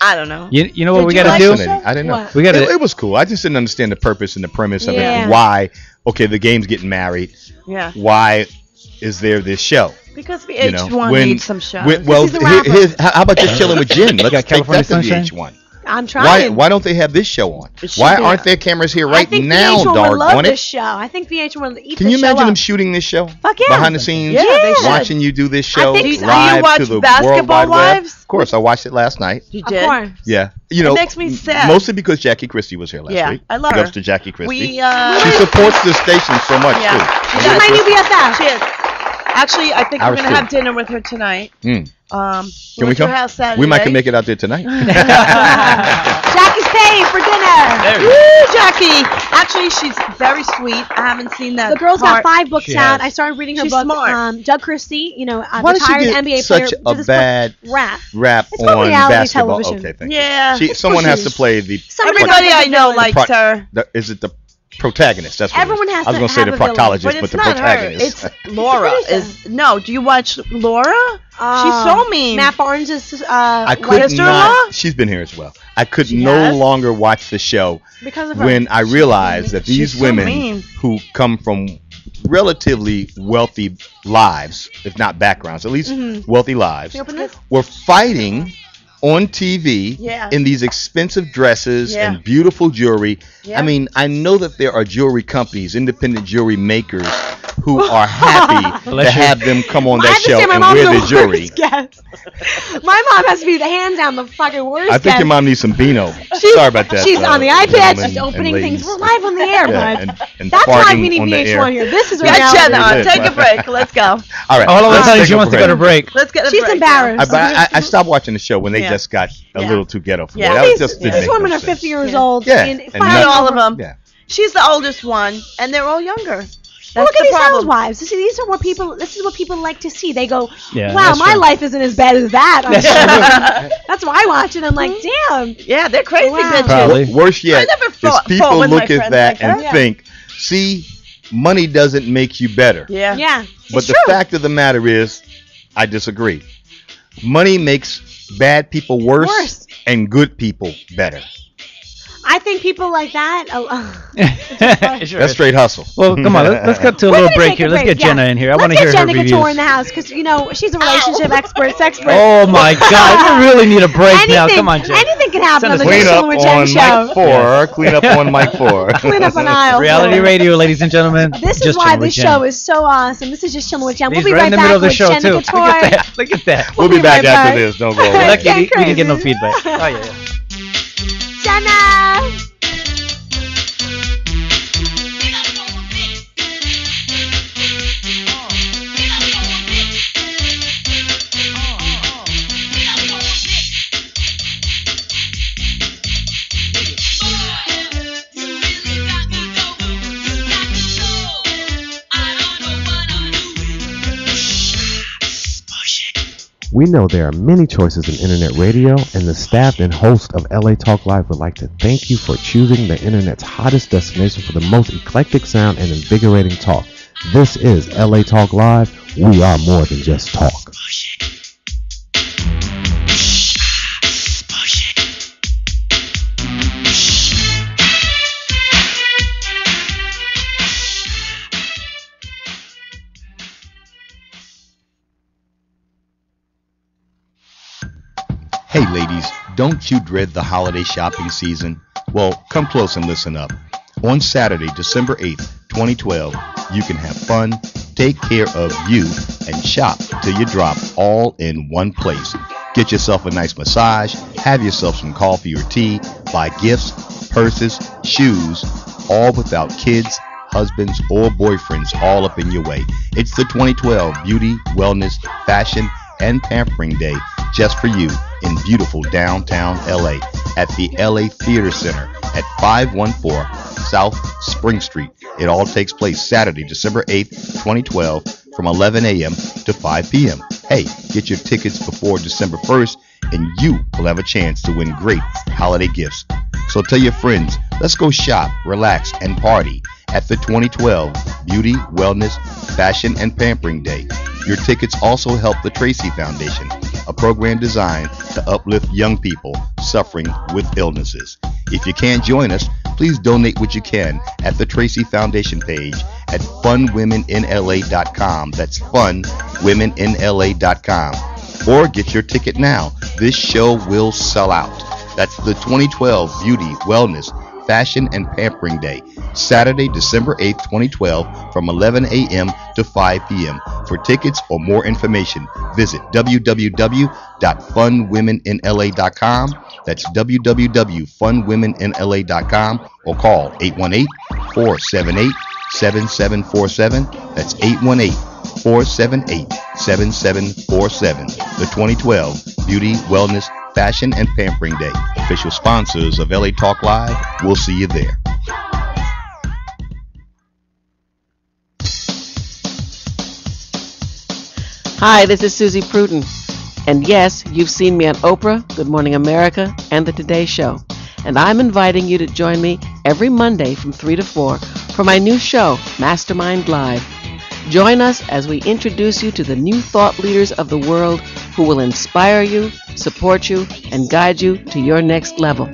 I don't know. You know what Did we you got to like do? the show? I didn't know. What? We got It to. was cool. I just didn't understand the purpose and the premise of it. Yeah. And why? Okay, the game's getting married. Yeah. Why is there this show? Because You know, VH1 needs some shows. well, He's the rapper. how about just chilling with Jen? Let's got take California that to Sunshine? VH1. I'm trying. Why don't they have this show on? It should Why be. aren't there cameras here I right think now, VH1 would love doggone this it? show. I think VH1 would eat Can this you show imagine up. them shooting this show? Fuck yeah. Behind the scenes, Yeah, they should. watching you do this show think so. live Do you watch to the Basketball World Wide Web? Wives? Of course, I watched it last night. You Of did? course. Yeah, you It know, makes me sad. mostly because Jackie Christie was here last Yeah, week. I love Big ups her. to Jackie Christie. We, she supports this station so much Yeah. too. She She's does. my new BFF. She is. Actually, I think Ours we're gonna too. have dinner with her tonight. Mm. Can Can we come? Her house Saturday. We might can make it out there tonight. Jackie's paid for dinner. Woo, Jackie! Actually, she's very sweet. I haven't seen that. The girl's got part. 5 books She out. has. I started reading her She's book. smart. Doug Christie, you know, a Why does she retired get NBA such player. a did this bad book, Rap. rap It's called on reality basketball? television. Okay, thank you. Yeah. Someone has to play the. Everybody I know likes pro- her. Is it the protagonist? That's what Everyone it is. has I was to going to say have the a villain. proctologist, But but it's the not her. protagonist. It's Laura. No, do you watch Laura? She's so mean. Matt Barnes is I could sister-in-law? not. She's been here as well. I could She no has? longer watch the show because of her. when I realized that these She's so women mean. who come from relatively wealthy lives, if not backgrounds, at least wealthy lives, Can you open this? were fighting on TV Yeah. in these expensive dresses Yeah. and beautiful jewelry. Yeah. I mean, I know that there are jewelry companies, independent jewelry makers, who are happy to Bless you. have them come on I that have to show say my and mom's wear the the jewelry. worst guest. My mom has to be the hands down the fucking worst I think guest. your mom needs some Beano. She's- Sorry about that. She's on the iPad. gentlemen She's and opening things. ladies. We're live on the air, Yeah, bud. and That's why farting we need on the VH1 air. here. This is Got reality. Jen on. It is. Take a break. Let's go. All right. All of a let's sudden, take she wants to go to break. Let's get a She's break. embarrassed. I stopped watching the show when they Yeah. just got a Yeah. little too ghetto for Yeah. me. Well, That these just didn't these make women no are sense. 50 years Yeah. old. Yeah, I mean, and fine, Not now- all of them. Yeah. She's the oldest one, and they're all younger. That's Look at the these problem. housewives. See, these are what people. This is what people like to see. They go, Yeah, "Wow, that's my true. life isn't as bad as that." That's true. That's why I watch it. I'm like, damn. Yeah, they're crazy Wow. bitches. Probably. Worse yet, I never is fought people with my look at friends that like and that. think, see, money doesn't make you better. Yeah. Yeah. But it's the true. fact of the matter is, I disagree. Money makes bad people worse. And good people better. I think people like that. Sure. That's straight hustle. Well, come on. Let's cut to a We're little gonna break take here. a Let's break, get Jenna in here. I want to hear Let's her get Jenna reviews. Couture in the house because you know she's a relationship expert, sexpert. Oh my God! We really need a break now. Come on, Jen. Anything can happen Send on us the a Clean Just up Chillin' with Jen on show. mic 4. Clean up on mic 4. Clean up an aisle. Reality radio, ladies and gentlemen. This is Just why Chillin' with this Jen. show is so awesome. This is Just Chillin' with Jen. We'll He's be right right in the back middle of the with show Jenna too. Couture. Look at that. Look at that. We'll be back right after back. this. Don't go You're away. lucky we Crazy. didn't get no feedback. Oh yeah. Jenna. We know there are many choices in internet radio, and the staff and host of LA Talk Live would like to thank you for choosing the internet's hottest destination for the most eclectic sound and invigorating talk. This is LA Talk Live. We are more than just talk. Hey ladies, don't you dread the holiday shopping season? Well, come close and listen up. On Saturday, December 8th, 2012, you can have fun, take care of you, and shop till you drop all in one place. Get yourself a nice massage, have yourself some coffee or tea, buy gifts, purses, shoes, all without kids, husbands, or boyfriends all up in your way. It's the 2012 Beauty, Wellness, Fashion, and Pampering Day just for you in beautiful downtown LA at the LA Theater Center at 514 South Spring Street. It all takes place Saturday, December 8th, 2012 from 11 a.m. to 5 p.m. Hey, get your tickets before December 1st and you will have a chance to win great holiday gifts. So tell your friends, let's go shop, relax, and party at the 2012 Beauty, Wellness, Fashion, and Pampering Day. Your tickets also help the Tracy Foundation, a program designed to uplift young people suffering with illnesses. If you can't join us, please donate what you can at the Tracy Foundation page at funwomeninla.com. That's funwomeninla.com. Or get your ticket now. This show will sell out. That's the 2012 Beauty, Wellness, Fashion, and Pampering Day, Saturday, December 8th, 2012, from 11 a.m. to 5 p.m. For tickets or more information, visit www.funwomeninla.com. That's www.funwomeninla.com or call 818-478-7747. That's 818-478-7747. The 2012 Beauty, Wellness, Fashion, and Pampering Day. Official sponsors of LA Talk Live. We'll see you there. Hi, this is Susie Pruden. And yes, you've seen me on Oprah, Good Morning America, and The Today Show. And I'm inviting you to join me every Monday from 3 to 4 for my new show, Mastermind Live. Join us as we introduce you to the new thought leaders of the world who will inspire you, support you, and guide you to your next level.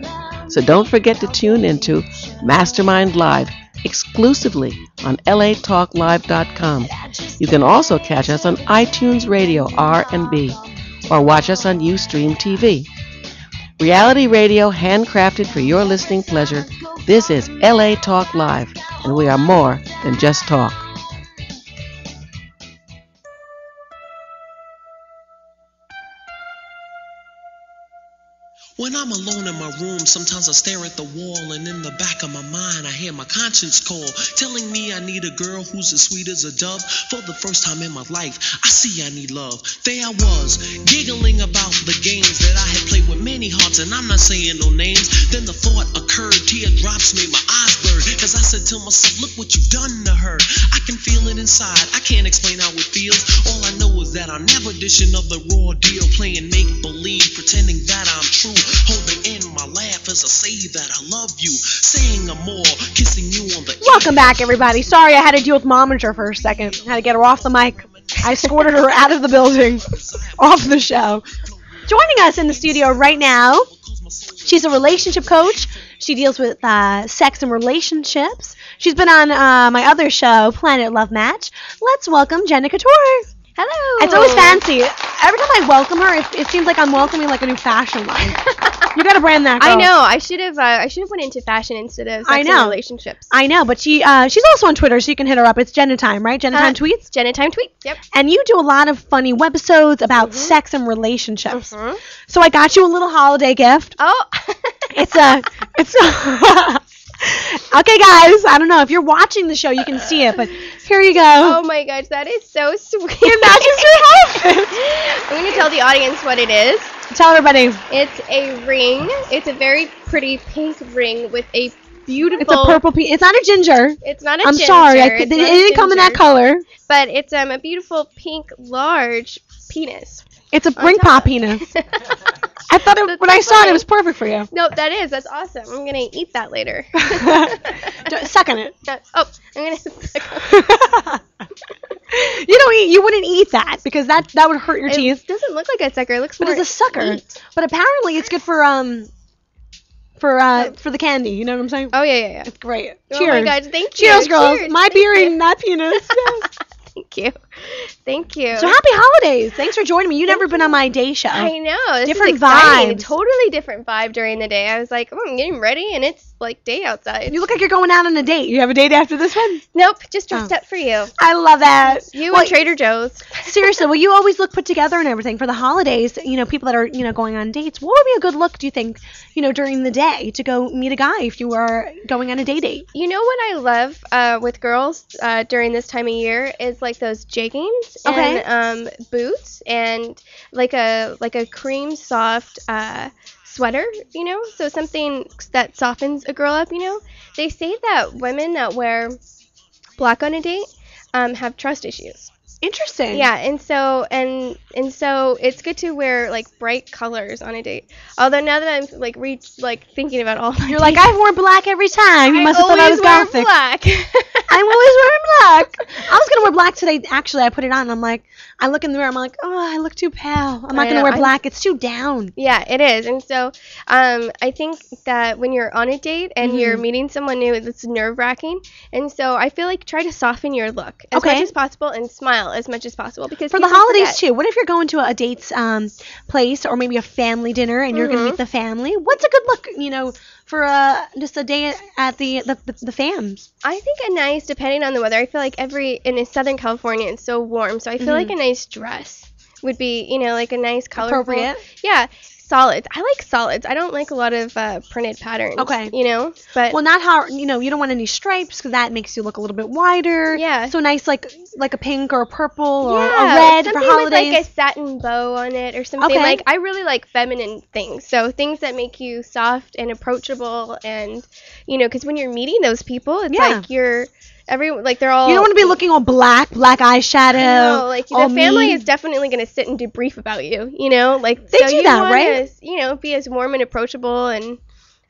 So don't forget to tune into Mastermind Live exclusively on latalklive.com. You can also catch us on iTunes Radio R&B or watch us on Ustream TV. Reality radio handcrafted for your listening pleasure. This is LA Talk Live, and we are more than just talk. When I'm alone in my room, sometimes I stare at the wall, and in the back of my mind I hear my conscience call, telling me I need a girl who's as sweet as a dove. For the first time in my life, I see I need love. There I was, giggling about the games that I had played with many hearts, and I'm not saying no names. Then the thought occurred, teardrops made my eyes blur, cause I said to myself, look what you've done to her. I can feel it inside, I can't explain how it feels. All I know is that I'll never dish another raw deal, playing make-believe, pretending that I'm true. Holding in my laugh as I say that I love you, saying I'm more, kissing you on the Welcome back, everybody. Sorry, I had to deal with Momager for a second. Had to get her off the mic. I escorted her out of the building, off the show. Joining us in the studio right now, she's a relationship coach. She deals with sex and relationships. She's been on my other show, Planet Love Match. Let's welcome Jenna Couture. Hello. It's always fancy. Every time I welcome her, it seems like I'm welcoming like a new fashion line. You gotta brand that girl. I know. I should have went into fashion instead of sex and relationships. I know, but she's also on Twitter, so you can hit her up. It's Jenna Time, right? Jenna Time Tweets? Jenna Time Tweets, yep. And you do a lot of funny webisodes about sex and relationships. So I got you a little holiday gift. Oh. It's Okay, guys, I don't know. If you're watching the show, you can see it, but here you go. Oh, my gosh, that is so sweet. It matches your outfit. I'm going to tell the audience what it is. Tell everybody. It's a ring. It's a very pretty pink ring with a beautiful... It's a purple pink. It's not a ginger. It's not a I'm ginger. sorry. It didn't come in that color. But it's a beautiful pink large penis. It's a ring pop penis. I thought when I saw it was perfect for you. No, that's awesome. I'm gonna eat that later. Suck on it. I'm gonna suck on it. You wouldn't eat that because that would hurt your teeth. It doesn't look like a sucker. It looks more it's a sucker. Sweet. But apparently it's good for the candy. You know what I'm saying? Oh yeah. It's great. Oh Cheers. my God, thank you. Cheers, girls. Cheers. My beer and that penis. Yes. Thank you. So happy holidays. Thanks for joining me. You've never been on my day show. I know. This different is exciting. vibes. Totally different vibe during the day. I was like, I'm getting ready and it's like day outside. You look like you're going out on a date. You have a date after this one? Nope. Just dressed up for you. I love that. You and Trader Joe's. Seriously, well, you always look put together and everything for the holidays. People that are, going on dates. What would be a good look, do you think, during the day to go meet a guy if you are going on a date? You know what I love with girls during this time of year is like those jeggings and boots and like a cream soft sweater, so something that softens a girl up. They say that women that wear black on a date have trust issues. Interesting. Yeah, and so it's good to wear like bright colors on a date. Although now that I'm thinking about all my You're like, I've worn black every time. You must have thought I was gothic. Black. I'm always wearing black. I was gonna wear black today. Actually, I put it on. And I'm like, I look in the mirror. I'm like, oh, I look too pale. I'm not gonna wear black. It's too down. Yeah, it is. And so, I think that when you're on a date and you're meeting someone new, it's nerve-wracking. And so I feel like try to soften your look as much as possible and smile. smile as much as possible because For the people holidays forget. too. What if you're going to a date's place or maybe a family dinner and you're going to Mhm. meet the family? What's a good look, for just a day at the fams? I think a nice, depending on the weather, I feel like in Southern California it's so warm, so I feel like a nice dress would be, like a nice colorful. Appropriate. Yeah, solids. I like solids. I don't like a lot of printed patterns. Okay. But Well, not how you don't want any stripes because that makes you look a little bit wider. Yeah. So nice, like a pink or a purple or yeah, a red something for holidays. with like a satin bow on it or something. Okay. Like I really like feminine things. So things that make you soft and approachable, and because when you're meeting those people, it's Yeah. like they're all. You don't want to be looking all black eyeshadow. No, like the all family mean. is definitely going to sit and debrief about you, like They so do you that, wanna, right? Be as warm and approachable, and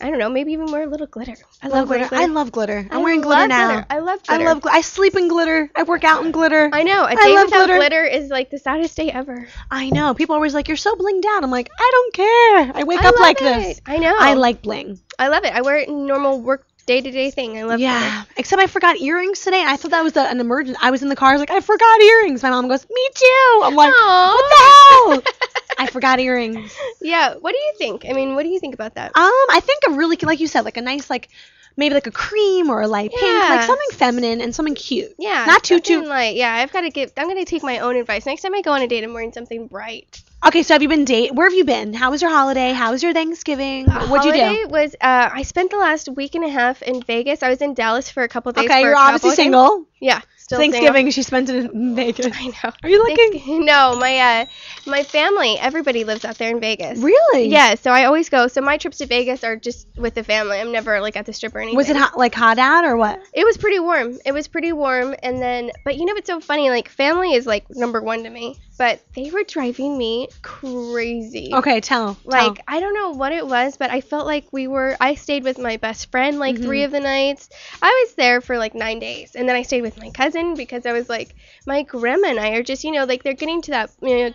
I don't know, maybe even wear a little glitter. I love glitter. I love glitter. I'm wearing glitter love now. glitter. I love I glitter. love. I sleep in glitter. I work out in glitter. I know. A I day love without glitter. glitter is like the saddest day ever. I know. People are always like, "You're so blinged out." I'm like, I don't care. I wake I up love like it. this. I know. I like bling. I love it. I wear it in normal work day-to-day thing. I love Yeah. Except I forgot earrings today. I thought that was an emergency. I was in the car. I was like, I forgot earrings. My mom goes, me too. I'm like, Aw. what the hell? I forgot earrings. glitter. Yeah. What do you think? I mean, what do you think about that? I think a really, like you said, like a nice, maybe like a cream or a light pink, like Yeah. something feminine and something cute. Yeah. Not too something light. Yeah. I'm gonna take my own advice. Next time I go on a date, I'm wearing something bright. Okay, so have you been where have you been? How was your holiday? How was your Thanksgiving? What'd you Holiday do? was I spent the last week and a half in Vegas. I was in Dallas for a couple days. Okay, for you're a obviously travel game. single. Yeah, still Thanksgiving, she spent it in Vegas. Single. I know. Are you looking? No, my family, everybody lives out there in Vegas. Really? Yeah, so I always go. So my trips to Vegas are just with the family. I'm never like at the strip or anything. Was it hot out or what? It was pretty warm. And then, but it's so funny. Like family is like number one to me. But they were driving me crazy. Okay, tell. Like, I don't know what it was, but I felt like I stayed with my best friend like 3 of the nights. I was there for like 9 days. And then I stayed with my cousin because I was like, my grandma and I are just, like they're getting to that,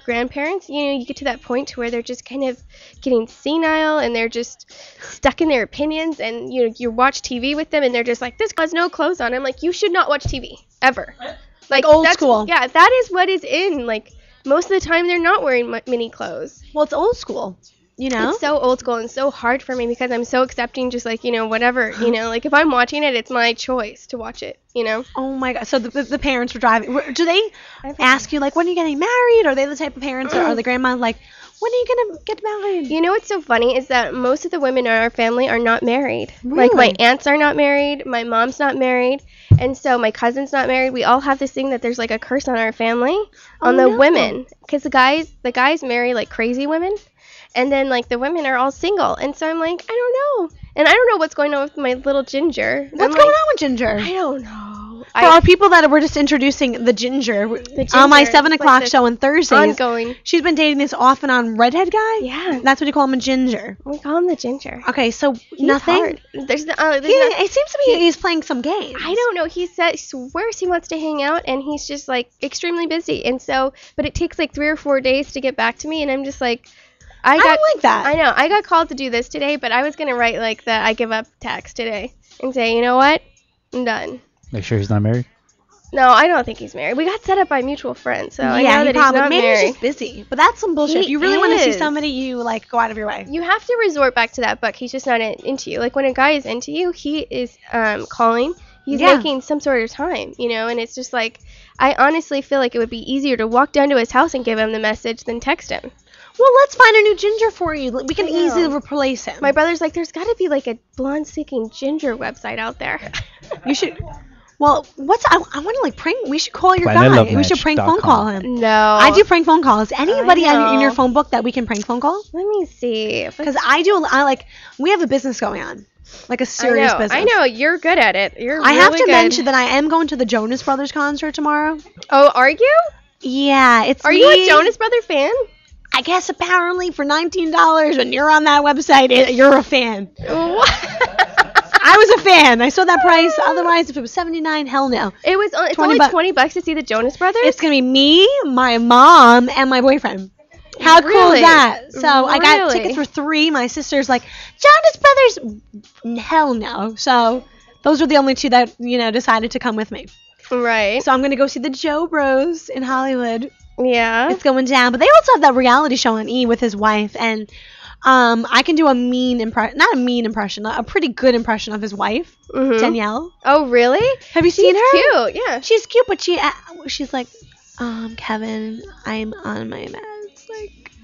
grandparents, you get to that point to where they're just kind of getting senile and they're just stuck in their opinions. And, you watch TV with them and they're just like, this has no clothes on. I'm like, you should not watch TV ever. Like old that's- school. Yeah, that is what is in. Like, most of the time they're not wearing mini clothes. Well, it's old school, It's so old school and so hard for me because I'm so accepting, just like, whatever, like if I'm watching it, it's my choice to watch it, Oh my god. So the parents were driving. Do they ask you like, when are you getting married? Are they the type of parents or are the grandma like, when are you going to get married? You know what's so funny is that most of the women in our family are not married. Like my Really? aunts are not married, my mom's not married, and so my cousin's not married. We all have this thing that there's like a curse on our family on the women, because the guys marry like crazy women, and then like the women are all single, and so I'm like, I don't know, and I don't know what's going on with my little Ginger. What's going on with Ginger? I don't know. For our people that were just introducing the Ginger on my Ginger, 7 it's o'clock like show on Thursdays. ongoing. She's been dating this off and on redhead guy. Yeah, that's what you call him, a Ginger. We call him the Ginger. Okay, so He's nothing. hard. There's It seems to me he's playing some games. I don't know. He swears he wants to hang out, and he's just like extremely busy. And so, but it takes like 3 or 4 days to get back to me, and I'm just like, I don't like that. I know. I got called to do this today, but I was gonna write like the I give up text today and say, you know what, I'm done. Make sure he's not married. No, I don't think he's married. We got set up by mutual friends, so I yeah, know he that probably he's not maybe married. he's just busy. But that's some bullshit. If you really want to see is. somebody, you like go out of your way. You have to resort back to that book. He's just not into you. Like when a guy is into you, he is calling. He's making some sort of time, and it's just like, I honestly feel like it would be easier to walk down to his house and give him the message than text him. Well, let's find a new Ginger for you. We can easily replace him. My brother's like, there's got to be like a blonde-seeking Ginger website out there. You should. Well, I want to like prank. We should call your guy. We should prank phone call him. No. I do prank phone calls. Anybody I know. in your phone book that we can prank phone call? Let me see. Because we have a business going on. Like a serious business. I know. You're good at it. I have to mention that I am going to the Jonas Brothers concert tomorrow. Oh, are you? Yeah, it's Are you a Jonas Brother fan? I guess apparently for $19 when you're on that website, you're a fan. What? I was a fan. I saw that price. Otherwise, if it was $79, hell no. It's only $20 to see the Jonas Brothers? It's going to be me, my mom, and my boyfriend. How cool Really? is that? So I got Really? tickets for 3. My sister's like, Jonas Brothers, hell no. So those were the only 2 that, decided to come with me. Right. So I'm going to go see the Joe Bros in Hollywood. Yeah. It's going down. But they also have that reality show on E! With his wife. And I can do a mean impression. Not a mean impression. A pretty good impression of his wife, Danielle. Oh, really? Have you seen her? Cute, yeah. She's cute, but she's like, Kevin, I'm on my meds.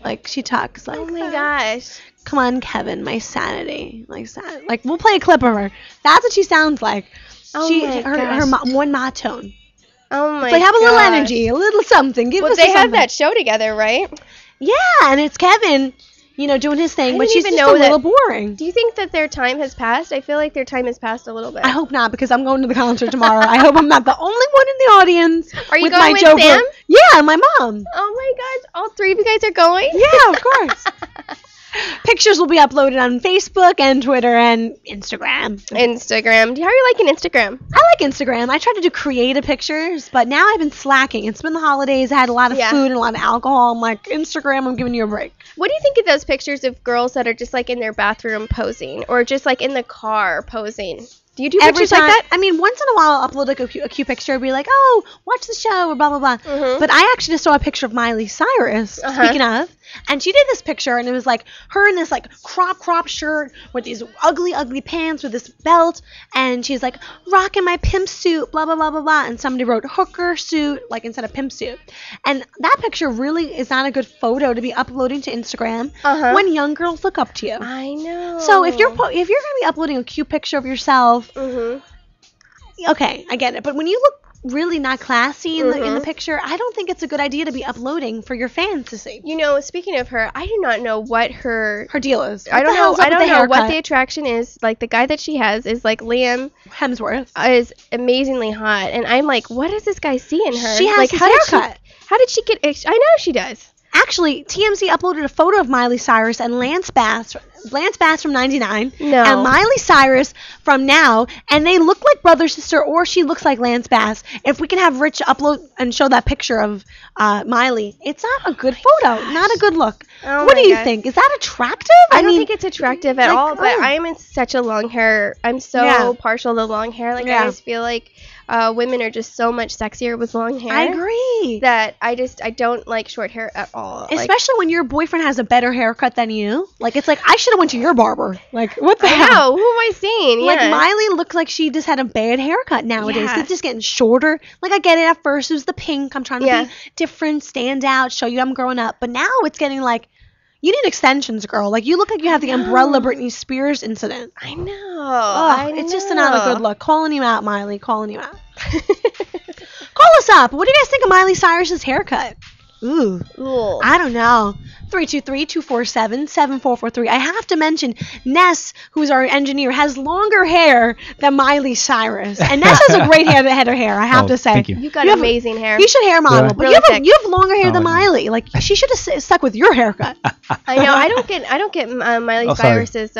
Like she talks like, oh my gosh. Come on, Kevin, my sanity. Like we'll play a clip of her. That's what she sounds like. Oh Her one monotone. Oh my it's like, have a little energy, a little something. Give us they have something. that show together, right? Yeah, and it's Kevin, doing his thing, but she's even just know a little boring. Do you think that their time has passed? I feel like their time has passed a little bit. I hope not, because I'm going to the concert tomorrow. I hope I'm not the only one in the audience. Are you with going my with Joe Sam? Bro- Yeah, and my mom. Oh my gosh, all three of you guys are going? Yeah, of course. Pictures will be uploaded on Facebook and Twitter and Instagram. Instagram. How are you liking Instagram? I like Instagram. I try to do creative pictures, but now I've been slacking. It's been the holidays. I had a lot of food and a lot of alcohol. I'm like, Instagram, I'm giving you a break. What do you think of those pictures of girls that are just like in their bathroom posing or just like in the car posing? Do you do pictures like that? I mean, once in a while I'll upload like a cute picture and be like, oh, watch the show or blah, blah, blah. But I actually just saw a picture of Miley Cyrus, speaking of, and she did this picture and it was like her in this like crop shirt with these ugly pants with this belt, and she's like rocking my pimp suit, blah, blah, blah, blah, blah. And somebody wrote hooker suit, like instead of pimp suit. And that picture really is not a good photo to be uploading to Instagram when young girls look up to you. I know. So if you're going to be uploading a cute picture of yourself, okay, I get it. But when you look really not classy in the picture, I don't think it's a good idea to be uploading for your fans to see. Speaking of her, I do not know what her deal is. I don't know what the attraction is. Like the guy that she has is like Liam Hemsworth is amazingly hot, and I'm like, what does this guy see in her? She has like his haircut. How did she get? I know she does. Actually, TMZ uploaded a photo of Miley Cyrus and Lance Bass from 99 and Miley Cyrus from now, and they look like brother sister, or she looks like Lance Bass. If we can have Rich upload and show that picture of Miley, it's not a good photo, not a good look. What do you think? Is that attractive? I don't think it's attractive at all, but I am in such a long hair. I'm so partial to long hair. Like I just feel like women are just so much sexier with long hair. I agree. That I don't like short hair at all. Especially when your boyfriend has a better haircut than you. Like, it's like, I should have went to your barber. Like, what the hell? I know. Who am I seeing? Like, Miley looked like she just had a bad haircut nowadays. It's just getting shorter. Like, I get it. At first, it was the pink. I'm trying to be different, stand out, show you I'm growing up. But now it's getting like, you need extensions, girl. Like, you look like you have the Umbrella Britney Spears incident. I know. It's just not a good look. Calling you out, Miley. Calling you out. Call us up. What do you guys think of Miley Cyrus's haircut? Ooh. I don't know. 323-247-7443. I have to mention, Ness, who's our engineer, has longer hair than Miley Cyrus. And Ness has a great head of hair, I have to say. Thank you. You got amazing hair. You should hair model. But really you have longer hair than Miley. Like, she should have stuck with your haircut. I know. I don't get Miley Cyrus's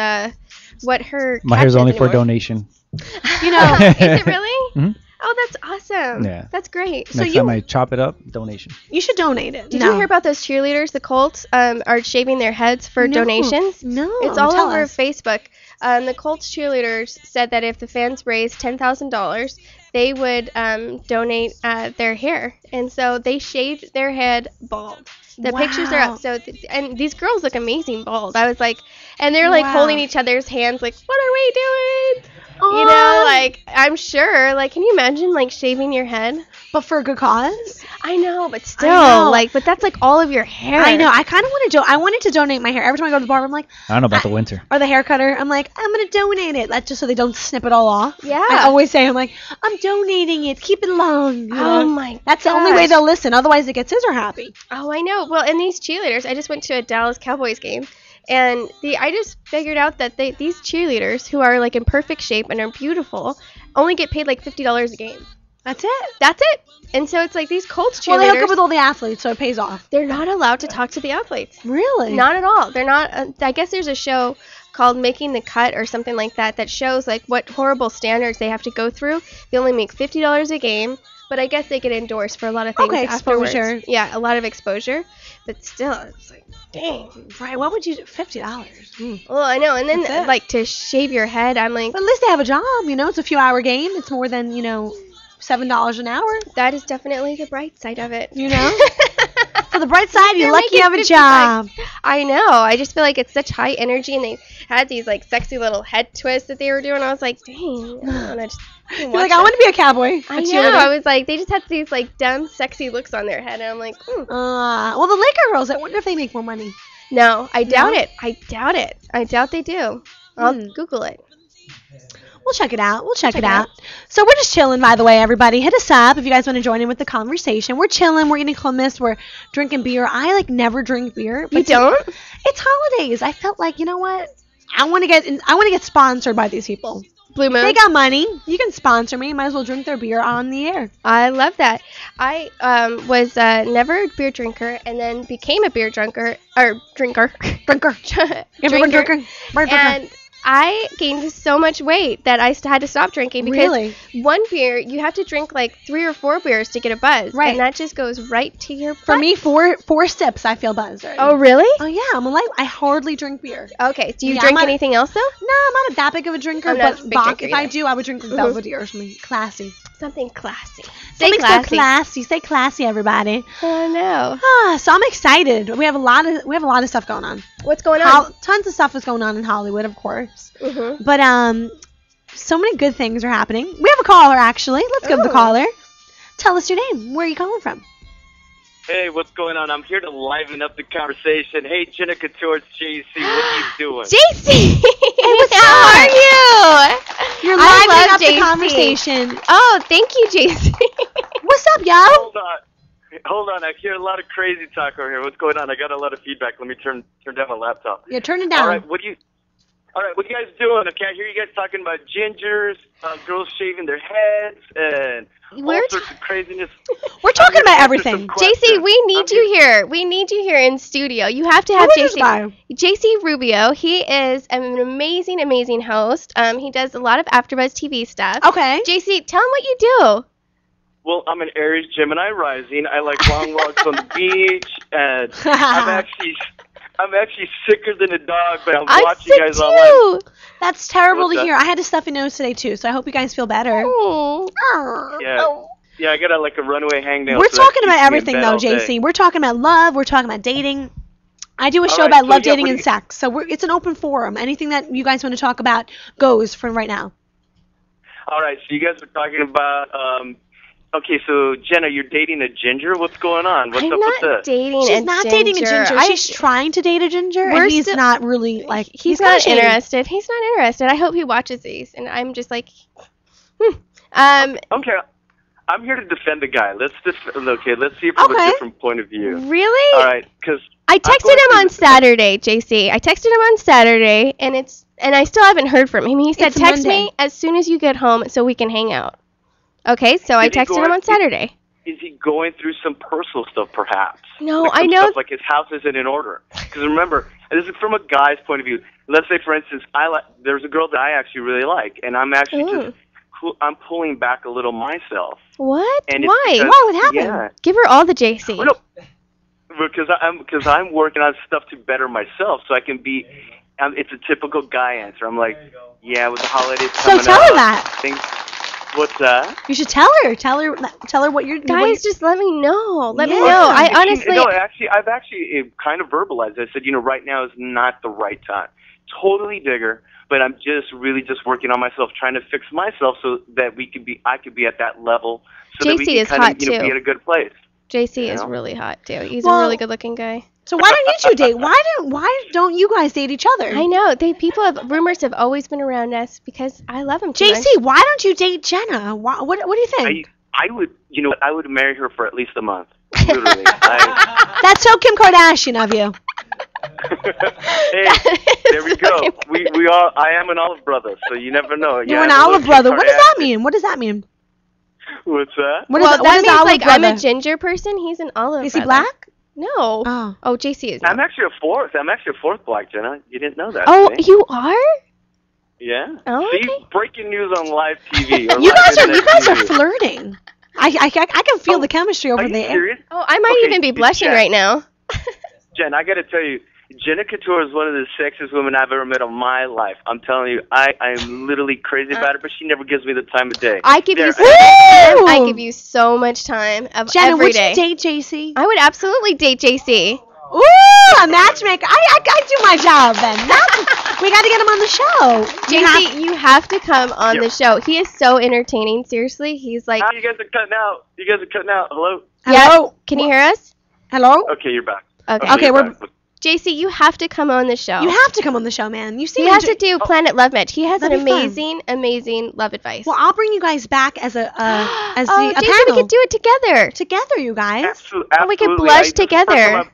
what her My hair's only for donation. Is it really? Mm-hmm. Oh, that's awesome. Yeah. That's great. Next time I chop it up, donation. You should donate it. Did you hear about those cheerleaders? The Colts are shaving their heads for donations. No. It's all over Facebook. The Colts cheerleaders said that if the fans raised $10,000, they would donate their hair. And so they shaved their head bald. The pictures are up. So and these girls look amazing bald. I was like, and they're like holding each other's hands like, what are we doing? You know, like, I'm sure, like, can you imagine, like, shaving your head? But for a good cause? I know, but still, like, but that's, like, all of your hair. I know. I kind of want to I wanted to donate my hair. Every time I go to the barber, I'm like... I don't know about the winter. Or the hair cutter. I'm like, I'm going to donate it. That's just so they don't snip it all off. Yeah. I always say, I'm like, I'm donating it. Keep it long. You know? Oh, my That's the only way they'll listen. Otherwise, it gets scissor happy. Oh, I know. Well, and these cheerleaders, I just went to a Dallas Cowboys game. And I just figured out that these cheerleaders, who are, like, in perfect shape and are beautiful, only get paid, like, $50 a game. That's it. That's it. And so it's like these Colts cheerleaders. Well, they hook up with all the athletes, so it pays off. They're not allowed to talk to the athletes. Really? Not at all. They're not. I guess there's a show called Making the Cut or something like that shows, like, what horrible standards they have to go through. They only make $50 a game. But I guess they get endorsed for a lot of things afterwards. Exposure. Yeah, a lot of exposure. But still, it's like, dang. Right, what would you do? $50. Well, I know. And then, like, to shave your head, I'm like... But at least they have a job, you know? It's a few-hour game. It's more than, $7 an hour. That is definitely the bright side of it. You know? For the bright side, you're They're lucky you have a making job. I know. I just feel like it's such high energy, and they had these like sexy little head twists that they were doing. I was like, dang, I want to You're like, I want to be a cowboy. I know. I was like, they just had these like dumb, sexy looks on their head, and I'm like, well, the Laker girls, I wonder if they make more money. No, I doubt it. I doubt it. I doubt they do. I'll Google it. We'll check it out. Check it out. So we're just chilling, by the way, everybody. Hit us up if you guys want to join in with the conversation. We're chilling. We're eating hummus. We're drinking beer. I like never drink beer. You don't? It's holidays. I felt like, you know what? I want to get sponsored by these people. Blue Moon. They got money. You can sponsor me. Might as well drink their beer on the air. I love that. I was never a beer drinker, and then became a beer drinker. Drinker. And I gained so much weight that I had to stop drinking because one beer, you have to drink like 3 or 4 beers to get a buzz. Right. And that just goes right to your butt. For me, four sips, I feel buzzed already. Oh, really? Oh, yeah. I hardly drink beer. Okay. Do you drink anything else, though? No, I'm not that big of a drinker. I'm not but a big drinker if I either. do, I would drink Belvedere or something classy. Something classy. Something classy. so classy. Stay classy, everybody. Oh, no. So I'm excited. We have a lot of stuff going on. What's going on? Tons of stuff is going on in Hollywood, of course. Mm-hmm. But so many good things are happening. We have a caller, actually. Let's go to the caller. Tell us your name. Where are you calling from? Hey, what's going on? I'm here to liven up the conversation. Hey, Jenna Couture, it's JC. What are you doing? JC! Hey, how are you? You're I livening love up JC. the conversation. Oh, thank you, JC. What's up, yo? Hold on. I hear a lot of crazy talk over here. What's going on? I got a lot of feedback. Let me turn down my laptop. Yeah, turn it down. All right, what are you guys doing? Okay, I hear you guys talking about gingers, girls shaving their heads, and all sorts of craziness. We're talking about everything. JC, we need you here. We need you here in studio. You have to have Who is this guy? JC Rubio. He is an amazing, amazing host. He does a lot of AfterBuzz TV stuff. Okay. JC, tell him what you do. Well, I'm an Aries Gemini rising. I like long walks on the beach, and I'm actually sicker than a dog, but I'm watching you guys online. That's terrible What's to that? hear. I had a stuffy nose today too, so I hope you guys feel better. Yeah, I got like a runaway hangnail. We're so that talking keeps about me in everything bed though, all day. JC. We're talking about love. We're talking about dating. I do a show right, about so love, yeah, dating, what do and you- sex. So it's an open forum. Anything that you guys want to talk about goes from right now. All right, so you guys were talking about. Okay, so Jenna, you're dating a ginger. What's going on? What's I'm up not with this? dating She's not dating a ginger. She's trying to date a ginger, We're and he's still- not really like. He's kinda not shady. interested. He's not interested. I hope he watches these, and I'm just like, Okay, I'm here to defend the guy. Let's see it from a different point of view. Really? All right, because I texted him on Saturday, JC. I texted him on Saturday, and I still haven't heard from him. He said, It's text Monday. me as soon as you get home so we can hang out. Okay, so I texted him on Saturday. Is he going through some personal stuff, perhaps? No, Like I some know. Stuff like his house isn't in order. Because remember, and this is from a guy's point of view. Let's say, for instance, there's a girl that I actually really like, and I'm actually I'm pulling back a little myself. What? And it's Why? because- Why? What happened? Yeah. Give her all the JC. Well, no, because I'm working on stuff to better myself, so I can be. It's a typical guy answer. I'm like, yeah, with the holidays So coming tell her up, that. What's that? You should tell her. Tell her what you're. Guys, just let me know. Let me Yeah. know. I honestly. No, I've actually kind of verbalized it. I said, right now is not the right time. Totally digger, but I'm really just working on myself, trying to fix myself so that I could be at that level, so that we JC can is kind hot, of be too. at a good place. JC You is know? really hot too. He's Well- a really good-looking guy. So why don't you two date? Why don't you guys date each other? I know. Rumors have always been around us because I love him too JC, much. why don't you date Jenna? What do you think? I would, I would marry her for at least a month. Literally. That's so Kim Kardashian of you. Hey, there we go. We all. I am an olive brother, so you never know. You're an olive brother. What does that mean? What does that mean? What's that? What Well, is that what is means olive like I'm a brother? ginger person. He's an olive. Is he brother. black? No. Oh. JC is. I'm actually a fourth. I'm actually a fourth black, Jenna. You didn't know that. Oh, see? you are? Yeah. Oh, See, breaking news on live TV. Or You live guys are internet TV. flirting. I can feel the chemistry over Are you there. serious? Oh, I might Okay, even be blushing Jen. right now. Jen, I got to tell you, Jenna Couture is one of the sexiest women I've ever met in my life. I'm telling you, I'm literally crazy about her, but she never gives me the time of day. I give you so much time of Jenna, every would day. you date JC? I would absolutely date JC. Ooh, a matchmaker. I do my job then. We got to get him on the show. JC, you have to come on the show. He is so entertaining. Seriously, he's like. You guys are cutting out. Hello? Yeah. Can you hear us? Hello? Okay, you're back. Okay, we're. JC, you have to come on the show. You have to come on the show, man. You see, he has to do Planet Love Match. He has That'd an be amazing, amazing love advice. Well, I'll bring you guys back as a JC, panel. we could do it together. Together, you guys. Absolutely. And we could blush together.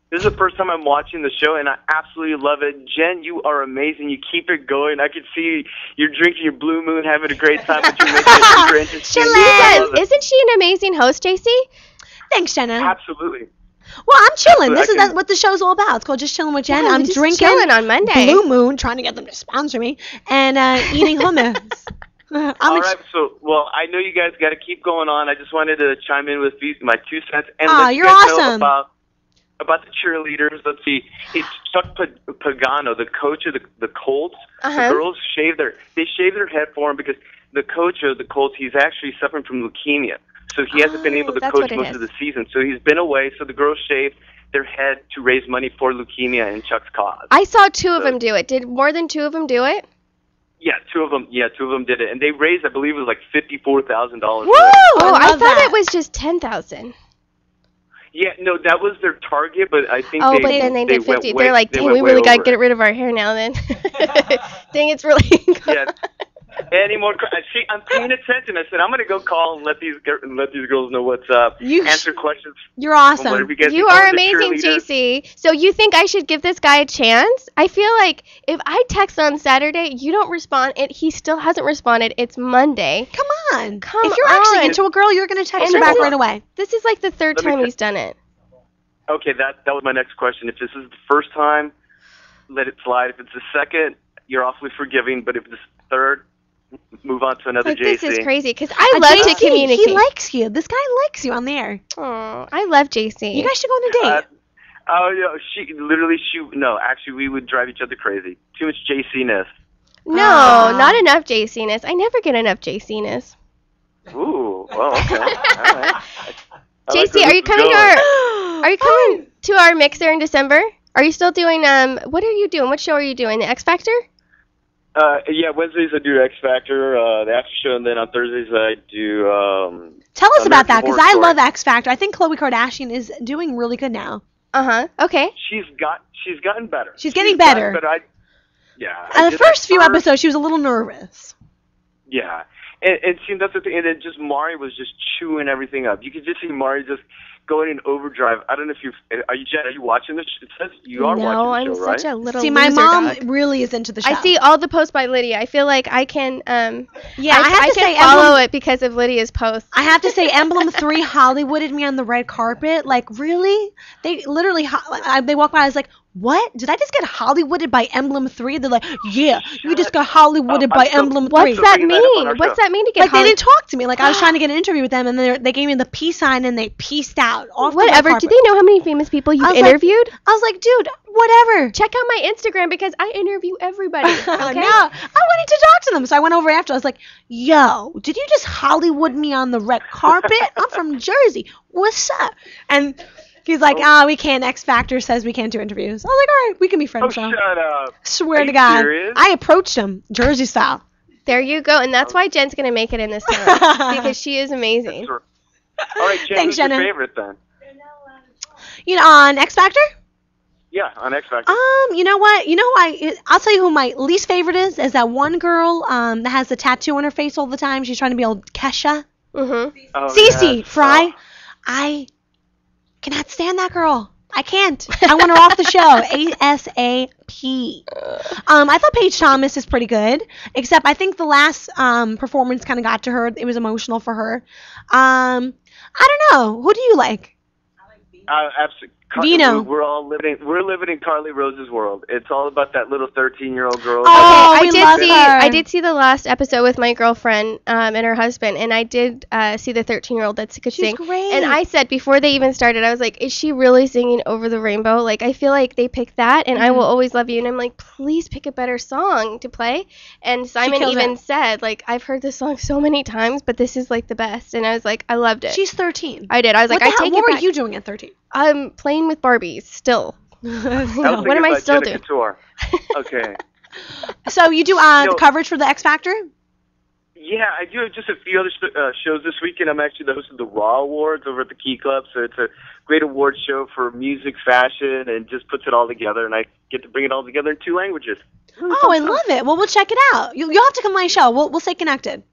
This is the first time I'm watching the show, and I absolutely love it. Jen, you are amazing. You keep it going. I can see you're drinking your Blue Moon, having a great time, but you're making it super interesting. Chillin. Isn't she an amazing host, JC? Thanks, Jenna. Absolutely. Well, I'm chilling. This is what the show's all about. It's called Just Chillin' with Jen. Yeah, I'm just drinking chilling on Monday. Blue Moon, trying to get them to sponsor me, and eating hummus. All right, well, I know you guys got to keep going on. I just wanted to chime in with my 2 cents. And Oh, let you you're guys awesome. know about the cheerleaders. Let's see. It's Chuck Pagano, the coach of the Colts. The girls shave their head for him because the coach of the Colts, he's actually suffering from leukemia. So he hasn't been able to coach most of the season. So he's been away. So the girls shaved their head to raise money for leukemia and Chuck's cause. I saw 2 of them do it. Did more than 2 of them do it? Yeah, 2 of them. Yeah, 2 of them did it, and they raised, I believe, it was like $54,000. Woo! I thought it was just 10,000. Yeah, no, that was their target, but I think but then they did 50. They're like, dang, we really got to get rid of our hair now then. Dang, it's really. Yeah. Any more? See, I'm paying attention. I said I'm gonna go call and let these girls know what's up. Answer questions. You're awesome. You are amazing, JC. So you think I should give this guy a chance? I feel like if I text on Saturday, you don't respond, and he still hasn't responded. It's Monday. Come on. If you're actually into a girl, you're gonna text her back right away. This is like the 3rd time he's done it. Okay, that was my next question. If this is the first time, let it slide. If it's the second, you're awfully forgiving. But if it's the 3rd, move on to another JC. This is crazy because I love to communicate. He likes you. This guy likes you on the air. Oh, I love JC. You guys should go on a date. No, actually, we would drive each other crazy. Too much JC-ness. No, not enough JC-ness. I never get enough JC-ness. Ooh, well, okay. All right. JC, are you coming to our mixer in December? Are you still doing what are you doing? What show are you doing? The X Factor? Yeah, Wednesdays I do X Factor, the after show, and then on Thursdays I do. Tell us about that, because I love X Factor. I think Khloe Kardashian is doing really good now. Okay. She's gotten better. She's getting better. The first few episodes, she was a little nervous. Yeah, and see, that's the thing. And then just Mari was just chewing everything up. You could just see Mari just going in overdrive. I don't know if are you watching this? It says you are watching the show, right? No, I'm such a little See, my mom dog. really is into the show. I see all the posts by Lydia. I feel like I can I have to say follow it because of Lydia's posts. I have to say Emblem 3 Hollywooded me on the red carpet. Like, really? They literally they walk by, I was like, what? Did I just get Hollywooded by Emblem 3? They're like, yeah, you just got Hollywooded by Emblem 3. What's that mean? What's that mean to get Like, they didn't talk to me. Like, I was trying to get an interview with them, and they gave me the peace sign, and they peaced out. Whatever. Do they know how many famous people you've interviewed? I was like, dude, whatever. Check out my Instagram because I interview everybody. Okay? No, I wanted to talk to them, so I went over after. I was like, yo, did you just Hollywood me on the red carpet? I'm from Jersey. What's up? And he's like, we can't. X Factor says we can't do interviews. I was like, all right, we can be friends. Shut up. Swear to God. Serious? I approached him, Jersey style. There you go. And that's why Jen's going to make it in this town because she is amazing. All right, Jen, Thanks, who's your Jenna. favorite then? You know, on X Factor? Yeah, on X Factor. You know what? I'll tell you who my least favorite is that one girl that has the tattoo on her face all the time. She's trying to be old Kesha. Cece Fry. I cannot stand that girl. I can't. I want her off the show. ASAP. I thought Paige Thomas is pretty good, except I think the last performance kind of got to her. It was emotional for her. I don't know. Who do you like? Vino. We're living in Carly Rose's world. It's all about that little 13-year-old girl. I did see the last episode with my girlfriend and her husband, and I did see the 13-year-old that could sing. Great. And I said before they even started, I was like, "Is she really singing Over the Rainbow?" Like, I feel like they picked that, and I Will Always Love You, and I'm like, please pick a better song to play. And Simon even said, like, I've heard this song so many times, but this is like the best. And I was like, I loved it. She's 13. I did. I was like, I take it back. What were you doing at 13? I'm playing with Barbies still. What am I still doing? Okay. So you do coverage for the X Factor? Yeah, I do just a few other shows this weekend. I'm actually the host of the Raw Awards over at the Key Club, so it's a great award show for music, fashion, and just puts it all together, and I get to bring it all together in 2 languages. Oh, I love it. Well, we'll check it out. You'll have to come to my show. We'll stay connected.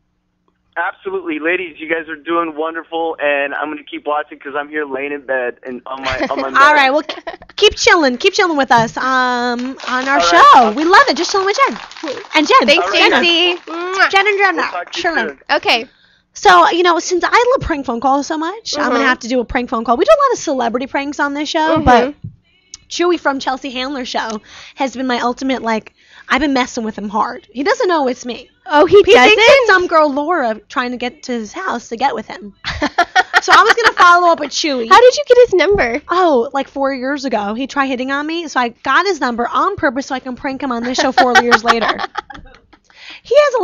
Absolutely, ladies, you guys are doing wonderful, and I'm gonna keep watching because I'm here laying in bed and on my bed. All right, well, keep chilling with us on our show. We love it. Just chilling with Jen and Jen. Thanks, Stacey. Jen and Jen. Chilling. Okay. So, since I love prank phone calls so much, I'm gonna have to do a prank phone call. We do a lot of celebrity pranks on this show, but Chewy from Chelsea Handler's show has been my ultimate, I've been messing with him hard. He doesn't know it's me. Oh, he doesn't? Thinks it's some girl, Laura, trying to get to his house to get with him. So I was going to follow up with Chewy. How did you get his number? Oh, 4 years ago. He tried hitting on me, so I got his number on purpose so I can prank him on this show 4 years later. He has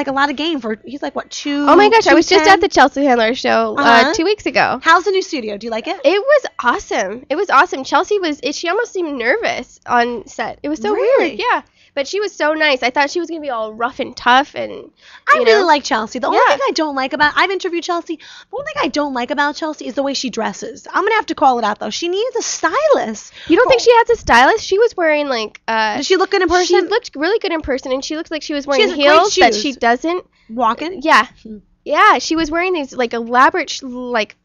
a lot of game for, he's 2. Oh my gosh, I was just at the Chelsea Handler show 2 weeks ago. How's the new studio? Do you like it? It was awesome. It was awesome. Chelsea she almost seemed nervous on set. It was so weird. Yeah. But she was so nice. I thought she was going to be all rough and tough. And I really like Chelsea. The only thing I don't like I've interviewed Chelsea. The only thing I don't like about Chelsea is the way she dresses. I'm going to have to call it out, though. She needs a stylist. You don't think she has a stylist? She was wearing, Does she look good in person? She looked really good in person, and she looks like she was wearing heels that she doesn't. Walking? Yeah. Yeah, she was wearing these, elaborate,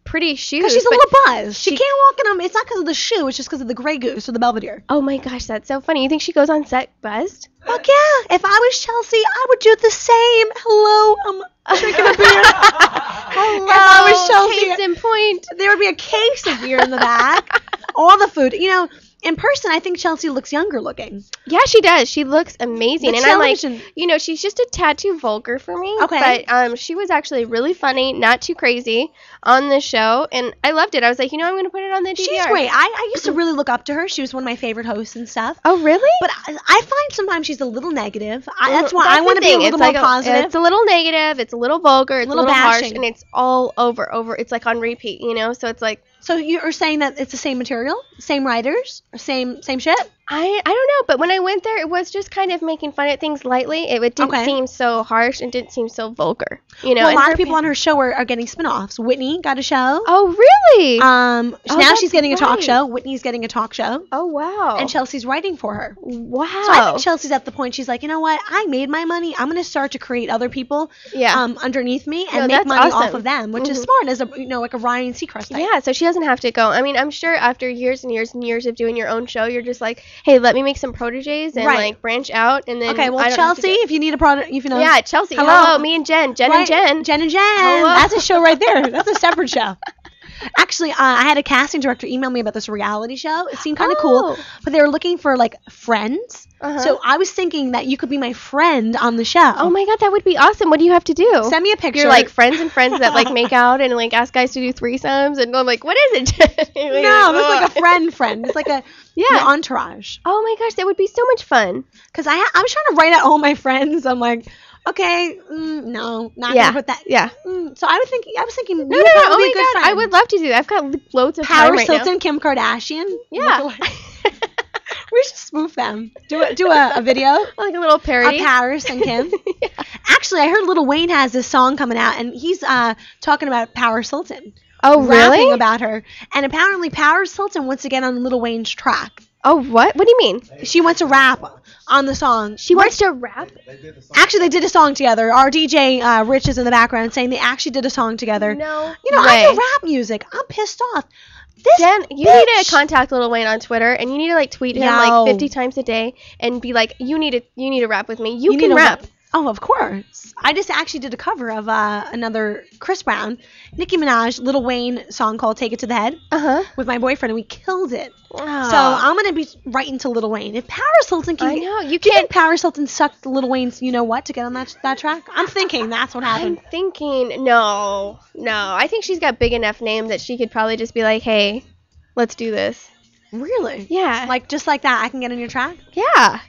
pretty shoes. Because she's a little buzzed. She can't walk in them. It's not because of the shoe. It's just because of the Grey Goose or the Belvedere. Oh, my gosh, that's so funny. You think she goes on set buzzed? Fuck yeah. If I was Chelsea, I would do the same. Hello, I'm drinking a beer. Hello. If I was Chelsea, case in point. There would be a case of beer in the back. All the food. In person, I think Chelsea looks younger looking. Yeah, she does. She looks amazing. The and television. I'm like, she's just a tad too vulgar for me. Okay. But she was actually really funny, not too crazy on the show. And I loved it. I was like, I'm going to put it on the DVR. She's great. I used to really look up to her. She was one of my favorite hosts and stuff. Oh, really? But I find sometimes she's a little negative. That's why I want to be a little more positive. It's a little negative. It's a little vulgar. It's a little harsh. bashing. And it's all over. It's on repeat, So it's like. So you're saying that it's the same material, same writers, or same shit? I don't know, but when I went there, it was just kind of making fun of things lightly. It didn't seem so harsh and didn't seem so vulgar, Well, a lot of people on her show are getting spin-offs. Whitney got a show. Oh, really? Now she's getting a talk show. Whitney's getting a talk show. Oh, wow. And Chelsea's writing for her. Wow. So I think Chelsea's at the point she's like, you know what? I made my money. I'm going to start to create other people underneath me and make money off of them, which is smart as a a Ryan Seacrest type. Yeah, so she doesn't have to go. I mean, I'm sure after years and years and years of doing your own show, you're just like, hey, let me make some proteges and branch out, and then Chelsea, if you need a product, yeah, Chelsea, hello, me and Jen and Jen, hello. That's a show right there. That's a separate show. Actually, I had a casting director email me about this reality show. It seemed kind of cool, but they were looking for friends. So I was thinking that you could be my friend on the show. Oh my god, that would be awesome. What do you have to do? Send me a picture. You're like friends that make out and ask guys to do threesomes, and I'm like, what is it? No, it's like a friend. It's like a entourage. Oh my gosh, that would be so much fun. Because I was trying to write out all my friends. I'm like, okay, no, not gonna put that. Yeah. So I was thinking. No. Oh my god, I would love to do that. I've got loads of time Paris right Hilton, now. Kim Kardashian. Yeah. We should spoof them. Do a video. Like a little parody. Of Paris and Kim. Actually, I heard Lil Wayne has this song coming out, and he's talking about Paris Hilton. Oh, really? Rapping about her. And apparently Paris Hilton wants to get on Lil Wayne's track. Oh, what? What do you mean? She wants to rap on the song. She wants to rap? Actually, they did a song together. Our DJ, Rich, is in the background saying they actually did a song together. No I do rap music. I'm pissed off. Jen, you need to contact Lil Wayne on Twitter, and you need to tweet him 50 times a day and be like, you need to rap with me. You can rap. Oh, of course. I just actually did a cover of another Chris Brown, Nicki Minaj, Lil Wayne song called "Take It to the Head" with my boyfriend, and we killed it. Wow. So I'm gonna be writing to Lil Wayne. If Paris Hilton can, I know you do you can't. think Paris Hilton sucked Lil Wayne's "You Know What" to get on that track? I'm thinking that's what happened. I'm thinking no. I think she's got big enough name that she could probably just be like, hey, let's do this. Really? Yeah. Like just like that, I can get on your track. Yeah.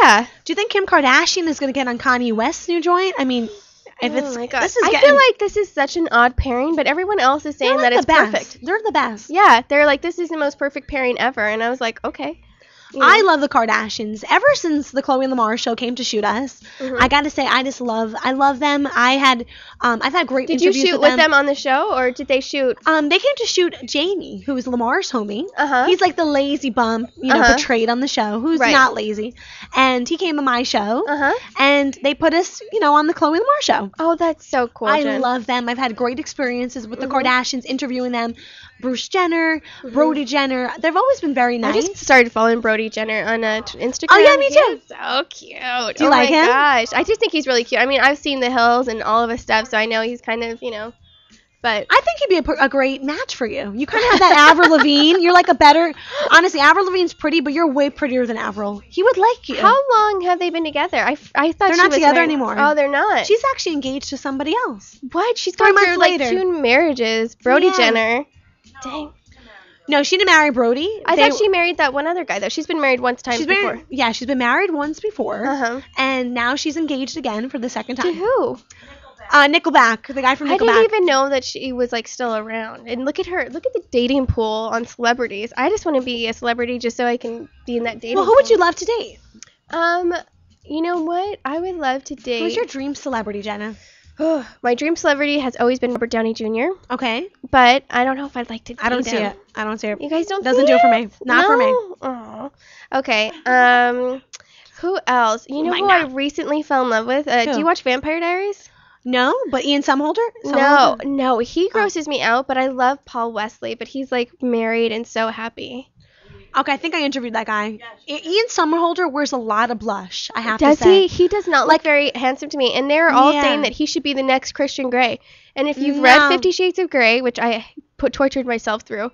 Yeah. Do you think Kim Kardashian is gonna get on Kanye West's new joint? I mean, if Oh my God. this is I feel like this is such an odd pairing, but everyone else is saying that it's perfect. They're the best. Yeah, they're like, this is the most perfect pairing ever, and I was like, okay. You know. I love the Kardashians. Ever since the Chloe and Lamar show came to shoot us, I gotta say, I love them. I've had great Did you interviews shoot with them on the show, or did they shoot? They came to shoot Jamie, who is Lamar's homie. Uh-huh. He's like the lazy bum, portrayed on the show, who's Right. not lazy. And he came on my show, and they put us, on the Chloe and Lamar show. Oh, that's so cool, I Jen. love them. I've had great experiences with the Kardashians, interviewing them. Bruce Jenner, Brody Jenner. They've always been very nice. I just started following Brody Jenner on Instagram. Oh, yeah, me too. He's so cute. Do you like him? Oh, my gosh. I just think he's really cute. I mean, I've seen The Hills and all of his stuff, so I know he's kind of, but I think he'd be a great match for you. You kind of have that Avril Lavigne. You're like honestly, Avril Lavigne's pretty, but you're way prettier than Avril. He would like you. How long have they been together? I thought They're she not was together married. anymore. Oh, they're not. She's actually engaged to somebody else. What? She's 3 gone months through later. like 2 marriages. Brody Yeah. Jenner. Dang. No, she didn't marry Brody. I thought she married that one other guy, though. She's been married once She's before. been, yeah, she's been married once before, and now she's engaged again for the second time. To who? Nickelback, the guy from Nickelback. I didn't even know that she was like still around. And look at her. Look at the dating pool on celebrities. I just want to be a celebrity just so I can be in that dating Well, who pool. would you love to date? You know what? I would love to date. Who's your dream celebrity, Jenna? My dream celebrity has always been Robert Downey Jr. Okay. But I don't know if I'd like to date I don't see him. it. I don't see it. You guys don't Doesn't see do it for me. Not for me. Oh. Okay. Who else? You know Might who not. I recently fell in love with? Do Who? you watch Vampire Diaries? No, but Ian Somerhalder? No, he grosses me out, but I love Paul Wesley, but he's like married and so happy. Okay, I think I interviewed that guy. Ian Somerhalder wears a lot of blush, I have Does to say. he? He does not look very handsome to me. And they're all Yeah. saying that he should be the next Christian Grey. And if you've No. read 50 Shades of Grey, which I tortured myself through,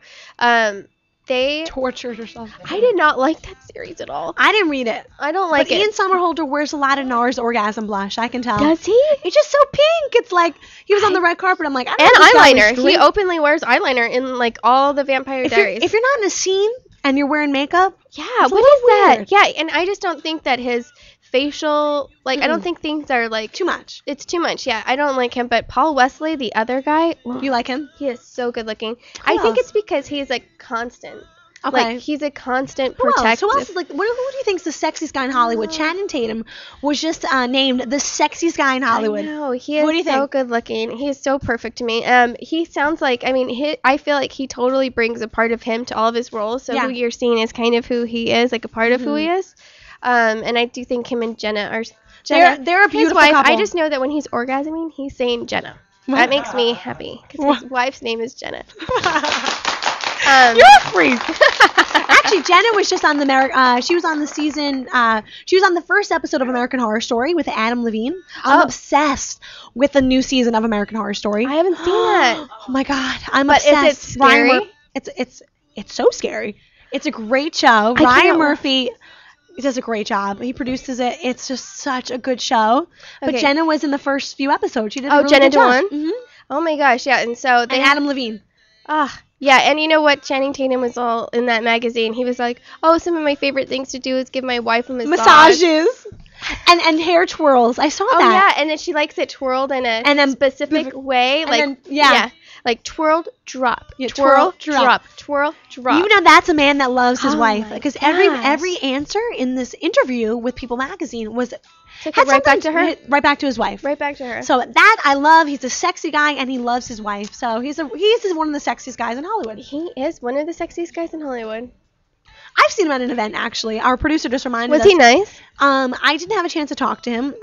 they tortured yourself. I did not like that series at all. I didn't read it. I don't like but it. Ian Somerhalder wears a lot of NARS orgasm blush, I can tell. Does he? It's just so pink. It's like he was on the red carpet. I'm like, I don't And know if this guy eyeliner. was He straight. openly wears eyeliner in like all the Vampire Diaries. If you're not in a scene and you're wearing makeup, yeah, it's a what little is that? weird. Yeah, and I just don't think that his facial, like, I don't Mm-mm. think things are like too much. It's too much. Yeah, I don't like him. But Paul Wesley, the other guy, You like him? he is so good looking. I think else? it's because he's like constant. Okay. Like he's a constant Who else? protective. Who else is like? Who do you think's the sexiest guy in Hollywood? Channing Tatum was just named the sexiest guy in Hollywood. I know he Who do you is so think? good looking. He is so perfect to me. He sounds like I feel like he totally brings a part of him to all of his roles. So Yeah. who you're seeing is kind of who he is, like a part of who he is. And I do think him and Jenna are. They're a beautiful his wife, couple. I just know that when he's orgasming, he's saying Jenna. That makes me happy because his wife's name is Jenna. You're a freak. Actually, Jenna was just on the she was on the season. She was on the first episode of American Horror Story with Adam Levine. I'm obsessed with the new season of American Horror Story. I haven't seen that. Oh my god, I'm But is it obsessed. scary? It's so scary. It's a great show. I Ryan can't- Murphy does a great job. He produces it. It's just such a good show. But Okay. Jenna was in the first few episodes. She did a Oh, really Jenna good job. Dewan? Mhm. Oh my gosh, yeah. And so they And Adam Levine. Yeah, and you know what? Channing Tatum was all in that magazine. He was like, "Oh, some of my favorite things to do is give my wife a massage." Massages. And hair twirls. I saw Oh that. yeah, and then she likes it twirled in a And then specific way, and like then- yeah. like twirled, drop, Yeah, twirl, twirl, drop. twirl, drop. You know that's a man that loves his Oh wife, my because gosh. every answer in this interview with People Magazine was Took had it right back to something her. right back to his wife. Right back to her. So that I love. He's a sexy guy and he loves his wife. So he's one of the sexiest guys in Hollywood. He is one of the sexiest guys in Hollywood. I've seen him at an event actually. Our producer just reminded us. Was he nice? I didn't have a chance to talk to him,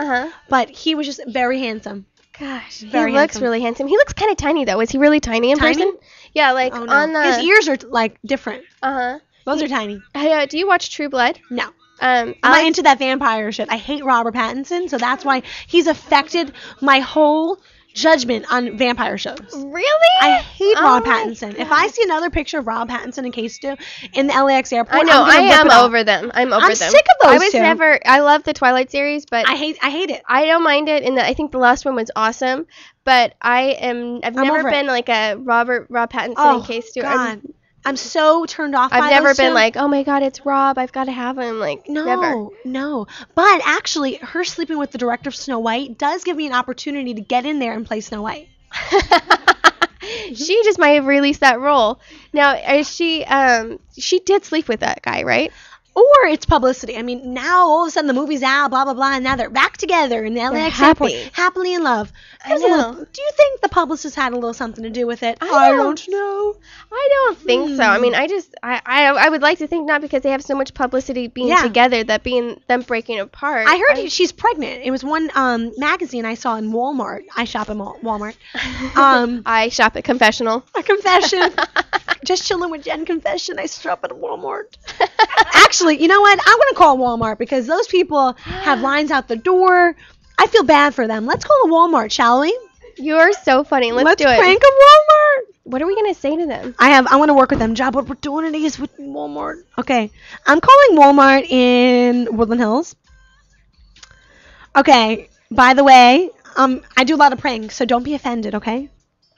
but he was just very handsome. Gosh, Very he looks handsome. really handsome. He looks kind of tiny though. Is he really tiny in Tiny? person? Yeah, like Oh, no. on the. His ears are like different. Uh huh. Those are tiny. Do you watch True Blood? No. I'm not into that vampire shit. I hate Robert Pattinson, so that's why he's affected my whole judgment on vampire shows. Really? I hate Rob Pattinson. If I see another picture of Rob Pattinson and K-Stu in the LAX airport, I know. I am over them. I'm over them. I'm sick of those I was two. never. I love the Twilight series, but I hate it. I don't mind it, and I think the last one was awesome. But I've never been like a Rob Pattinson and K-Stu. God. I'm so turned off by I've never those been two. like, oh my God, it's Rob. I've got to have him. Like, never. No. But actually, her sleeping with the director of Snow White does give me an opportunity to get in there and play Snow White. She just might have released that role. Now, is she did sleep with that guy, right? Or it's publicity. I mean, now all of a sudden the movie's out, blah, blah, blah, and now they're back together in the LAX airport, happily in love. I know. Do you think the publicist had a little something to do with it? I don't know. I don't think so. I mean, I would like to think not, because they have so much publicity being together, that being them breaking apart. I heard she's pregnant. It was one magazine I saw in Walmart. I shop at Walmart. I shop at Confessional. A confession. Just chilling with Jen confession. I shop at Walmart. Actually, you know what? I'm going to call Walmart, because those people have lines out the door. I feel bad for them. Let's call a Walmart, shall we? You're so funny. Let's do it. Let's prank a Walmart. What are we going to say to them? I want to work with them. Job opportunities with Walmart. Okay. I'm calling Walmart in Woodland Hills. Okay. By the way, I do a lot of pranks, so don't be offended, okay?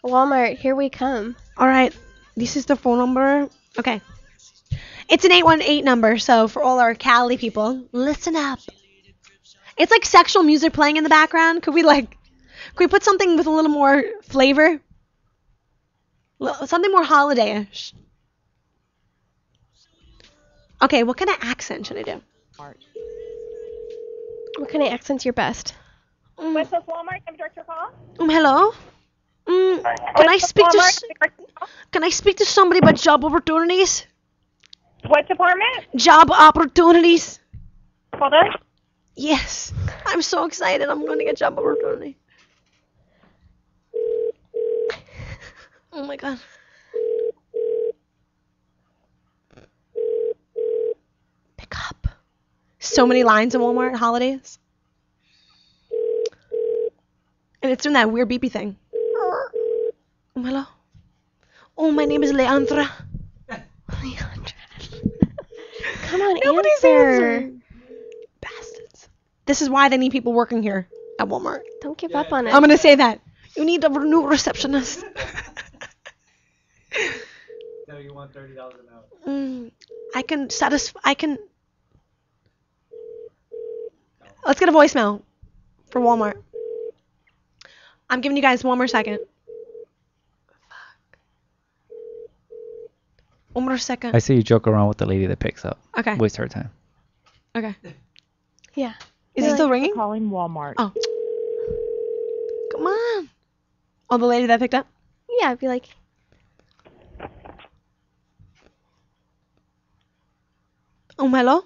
Walmart, here we come. All right. This is the phone number. Okay. It's an 818 number, so for all our Cali people, listen up. It's like sexual music playing in the background. Could we put something with a little more flavor? Something more holiday-ish. Okay, what kind of accent should I do? What kind of accent's your best? West Coast Walmart, can I direct your call? Hello? Can I speak to somebody about job opportunities? What department? Job opportunities. Hold on. Yes. I'm so excited. I'm going to get job opportunity. Oh my God. Pick up. So many lines in Walmart holidays. And it's doing that weird beepy thing. Oh, hello. Oh, my name is Leandra. Leandra. Come on, Nobody's answer. answering. Bastards. This is why they need people working here at Walmart. Don't give up on it. I'm going to say that. You need a new receptionist. No, you want $30 an hour. Let's get a voicemail for Walmart. I'm giving you guys one more second. One more second. I see you joke around with the lady that picks up. Okay. Waste her time. Okay. Yeah. Is it still ringing? Calling Walmart. Oh. Come on. Oh, the lady that picked up? Yeah, I'd be like, hello?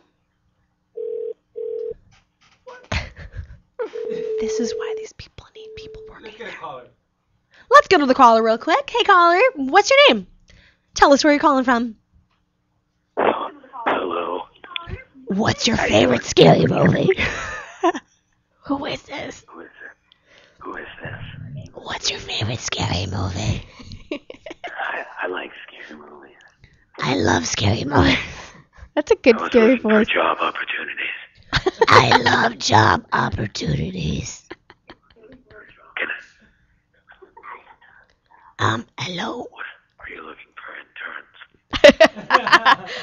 This is why these people need people working here. Let's go to the caller real quick. Hey, caller. What's your name? Tell us where you're calling from. Hello. What's your favorite scary movie? Who is this? Who is this? What's your favorite scary movie? I like scary movies. I love scary movies. That's a good scary voice. Job opportunities. I love job opportunities. Hello? Are you looking for interns?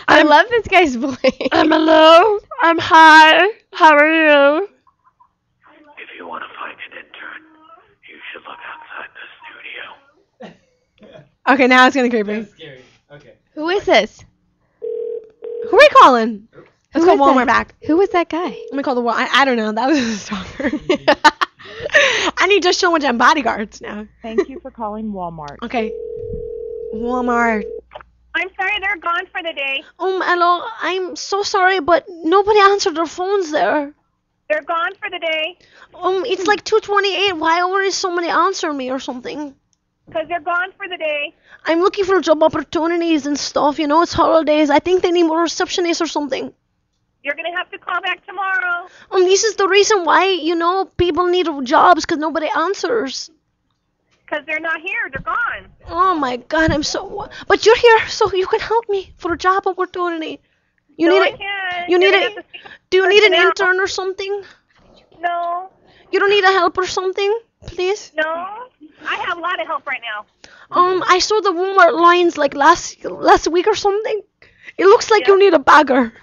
I love this guy's voice. Hello. I'm hi. How are you? If you want to find an intern, you should look outside the studio. Okay, now it's getting creepy. Scary. Okay. Who is this? Who are we calling? Let's call Walmart back. Who was that guy? Let me call the Walmart. I don't know. That was a stalker. I need just Chillin' with Jen bodyguards now. Thank you for calling Walmart. Okay. Walmart. I'm sorry, they're gone for the day. Hello. I'm so sorry, but nobody answered their phones there. They're gone for the day. It's like 2:28. Why already somebody answer me or something? Because they're gone for the day. I'm looking for job opportunities and stuff. You know, it's holidays. I think they need more receptionists or something. You're gonna have to call back tomorrow. This is the reason why, people need jobs because nobody answers. Because they're not here. They're gone. Oh my God, but you're here so you can help me for a job opportunity. Do you need an intern or something? No. You don't need a help or something, please? No. I have a lot of help right now. I saw the Walmart lines like last week or something. It looks like you need a bagger.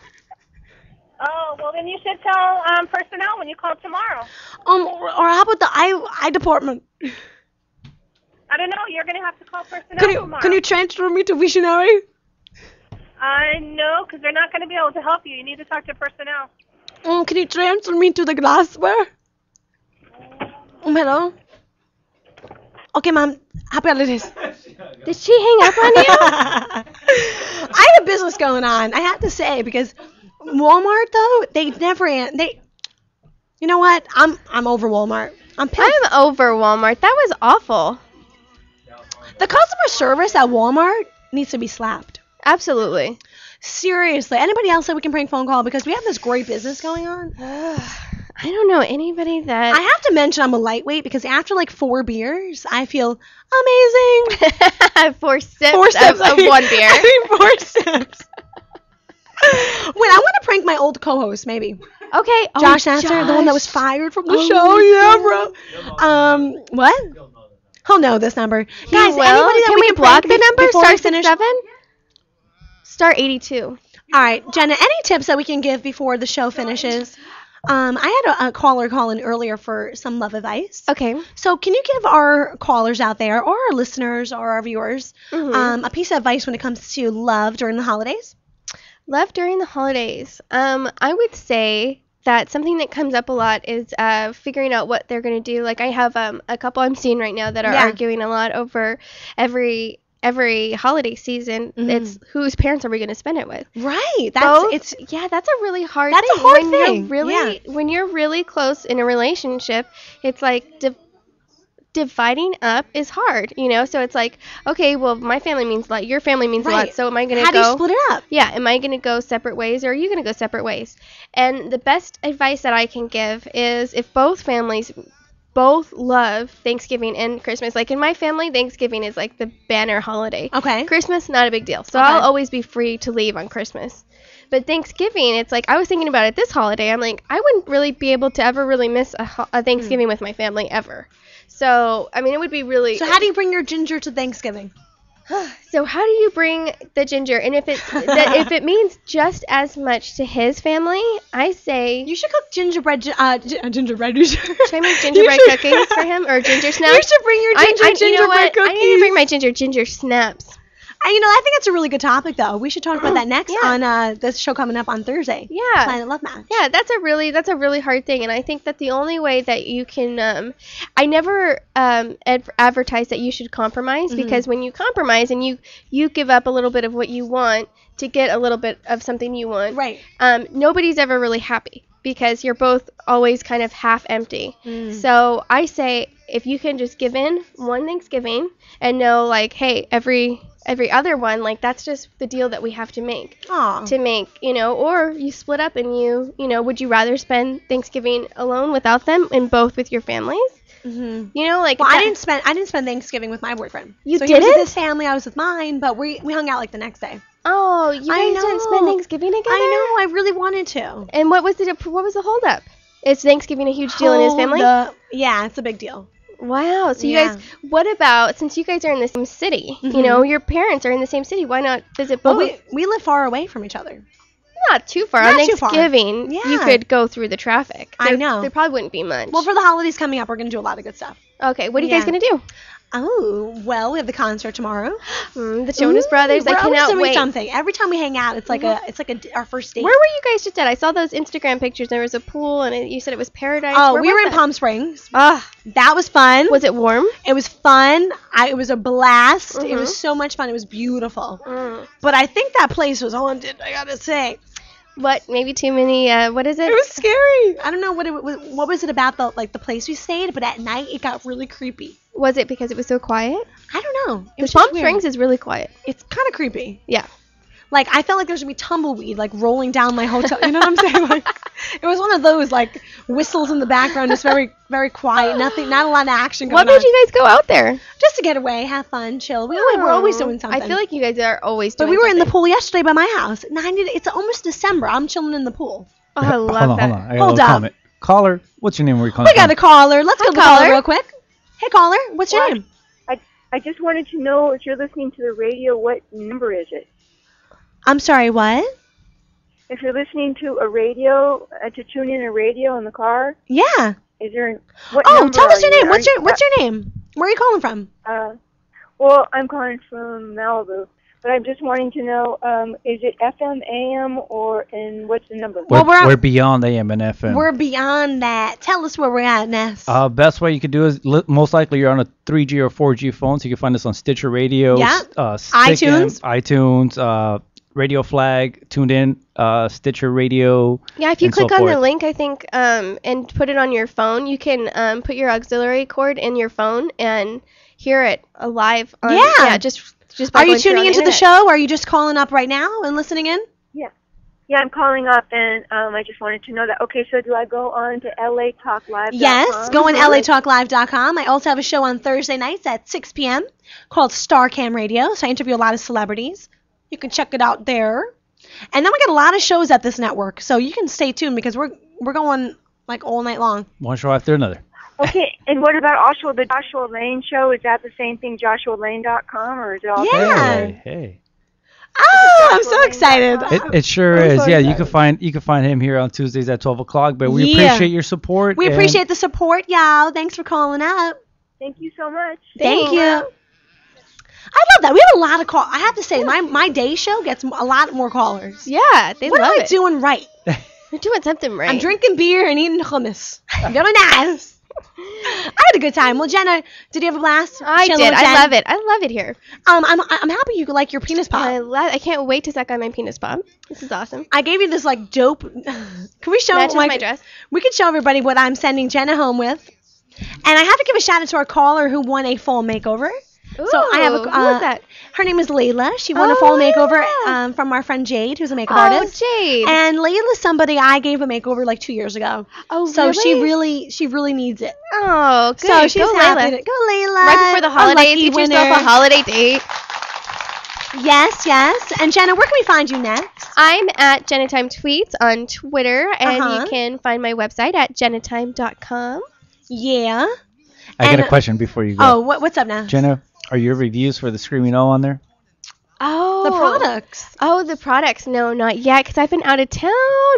Oh, well then you should tell personnel when you call tomorrow. Or how about the eye department? I don't know. You're gonna have to call personnel tomorrow. Can you transfer me to visionary? No, because they're not gonna be able to help you. You need to talk to personnel. Can you transfer me to the glassware? Hello? Okay, Mom. Happy holidays. Did she hang up on you? I have a business going on. I have to say, because Walmart, though, they never... You know what? I'm over Walmart. I'm over Walmart. That was awful. The customer service at Walmart needs to be slapped. Absolutely. Seriously. Anybody else that we can prank phone call? Because we have this great business going on. I don't know anybody that... I have to mention I'm a lightweight because after like 4 beers, I feel amazing. 4 sips of 1 beer. 4 sips. Wait, I want to prank my old co-host, maybe. Okay. Josh Nasser, the one that was fired from the show. Yeah, bro. What? He'll know this number. Guys, anybody that Can we we can block prank the number? before Star we finish? 67? Star 82. All right, Jenna, any tips that we can give before the show finishes? I had a caller call in earlier for some love advice. Okay. So can you give our callers out there, or our listeners, or our viewers, a piece of advice when it comes to love during the holidays? Love during the holidays. I would say that something that comes up a lot is figuring out what they're going to do. Like I have a couple I'm seeing right now that are arguing a lot over every holiday season. It's whose parents are we going to spend it with? Right. That's a really hard That's thing. a hard thing. When you're really close in a relationship, it's like dividing up is hard, so it's like, okay, well, my family means a lot, your family means a lot, so am I going to go... How do you split it up? Yeah, am I going to go separate ways, or are you going to go separate ways? And the best advice that I can give is if both families both love Thanksgiving and Christmas. Like in my family, Thanksgiving is like the banner holiday. Okay. Christmas, not a big deal. So I'll always be free to leave on Christmas. But Thanksgiving, it's like, I was thinking about it this holiday. I'm like, I wouldn't really be able to ever really miss a Thanksgiving with my family ever. So, I mean, it would be really... So how do you bring your ginger to Thanksgiving? So how do you bring the ginger? And if if it means just as much to his family, I say... You should cook gingerbread... gingerbread. Should I make gingerbread cookies for him? Or ginger snaps? You should bring your gingerbread cookies. I need to bring my ginger snaps. I think that's a really good topic, though. We should talk about that next on this show coming up on Thursday. Yeah. Planet Love Match. Yeah, that's a really hard thing, and I think that the only way that you can, I never advertise that you should compromise, because when you compromise and you give up a little bit of what you want to get a little bit of something you want, right? Nobody's ever really happy, because you're both always kind of half empty. So I say, if you can just give in one Thanksgiving and know, like, hey, every other one, like, that's just the deal that we have to make. To make, or you split up and you would you rather spend Thanksgiving alone without them and both with your families? Like, well, I didn't spend Thanksgiving with my boyfriend. You so didn't? He was with his family, I was with mine, but we hung out like the next day. Oh, you guys didn't spend Thanksgiving together? I know, I really wanted to. And what was the holdup? Is Thanksgiving a huge deal in his family? Yeah, it's a big deal. Wow. So you guys, what about, since you guys are in the same city, your parents are in the same city, why not visit both? Well, we live far away from each other. Not too far. Not on too far. Thanksgiving, you could go through the traffic. I know. There probably wouldn't be much. Well, for the holidays coming up, we're going to do a lot of good stuff. Okay, what are you guys going to do? Oh, well, we have the concert tomorrow. The Jonas Brothers. I cannot wait. Something. Every time we hang out, it's like our first date. Where were you guys just at? I saw those Instagram pictures. There was a pool, and you said it was paradise. Oh, Where we was were in that? Palm Springs. That was fun. Was it warm? It was fun. It was a blast. It was so much fun. It was beautiful. But I think that place was haunted, I gotta say. What? Maybe too many, what is it? It was scary. I don't know what was it about the place we stayed, but at night it got really creepy. Was it because it was so quiet? I don't know. Palm Springs is really quiet. It's kind of creepy. Yeah. Like, I felt like there was going to be tumbleweed, like, rolling down my hotel. You know what I'm saying? Like, it was one of those, like, whistles in the background, just very, very quiet. Nothing, not a lot of action going on. What made you guys go out there? Just to get away, have fun, chill. We're always doing something. I feel like you guys are always doing But we were in the something. pool yesterday by my house. It's almost December. I'm chilling in the pool. Oh, I love Hold on, that. hold on. I got a Hold little up. comment. Caller, what's your name? Where you calling We got from? a caller. Let's go to the caller caller. real quick. Hey, caller. What's your name? I just wanted to know if you're listening to the radio, what number is it? I'm sorry, what? If you're listening to a radio, to tune in a radio in the car, Yeah. is there? What Oh, number tell us are your you? name. What's your name? Where are you calling from? Well, I'm calling from Malibu, but I'm just wanting to know, is it FM, AM, and what's the number? We're beyond AM and FM. We're beyond that. Tell us where we're at, Ness. Best way you could do is most likely you're on a 3G or 4G phone, so you can find us on Stitcher Radio, Yeah. iTunes, Radio Flag, Tuned In, Stitcher Radio. Yeah, if you and so click on the forth. link, I think, and put it on your phone, you can put your auxiliary cord in your phone and hear it live. Yeah. Just by Are you going through tuning on into the internet. show? Or are you just calling up right now and listening in? Yeah, I'm calling up, and I just wanted to know that. Okay, so do I go on to LATalkLive.com? Yes, go on LATalkLive.com. I also have a show on Thursday nights at 6 p.m. called Starcam Radio. So I interview a lot of celebrities. You can check it out there. And then we got a lot of shows at this network. So you can stay tuned because we're going like all night long. One show after another. Okay, and what about the Joshua Lane show? Is that the same thing, JoshuaLane.com, or is it also? Yeah. Hey. Oh, I'm so excited. It sure I'm is. so Yeah, excited. you can find him here on Tuesdays at 12 o'clock. But we Yeah. appreciate your support. We and appreciate the support, y'all. Thanks for calling up. Thank you so much. Thank you. I love that. We have a lot of calls. I have to say, my day show gets a lot more callers. Yeah, they what love am I it. doing right? You're doing something right. I'm drinking beer and eating hummus. Very nice. I had a good time. Well, Jenna, did you have a blast? I Chillin' did. with I Jen? love it. I love it here. I'm happy you like your penis pop. I can't wait to suck on my penis pop. This is awesome. I gave you this like dope. Can we show Matches my dress. We could show everybody what I'm sending Jenna home with. And I have to give a shout out to our caller who won a full makeover. So I have Ooh, who was that? Her name is Layla. She won a full makeover from our friend Jade, who's a makeup artist. Jade. And Layla's somebody I gave a makeover like 2 years ago. Oh, so really? she really needs it. Oh, good. So she's Go, happy Layla. to go, Layla. Right before the Our holidays, lucky get yourself winner. a holiday date. Yes. And Jenna, where can we find you next? I'm at Jenatime Tweets on Twitter, and Uh-huh. you can find my website at jenatime.com. Yeah. I got And- a question before you go. Oh, what's up now? Jenna, are your reviews for the Screaming O on there? Oh. The products. Oh, the products. No, not yet, because I've been out of town,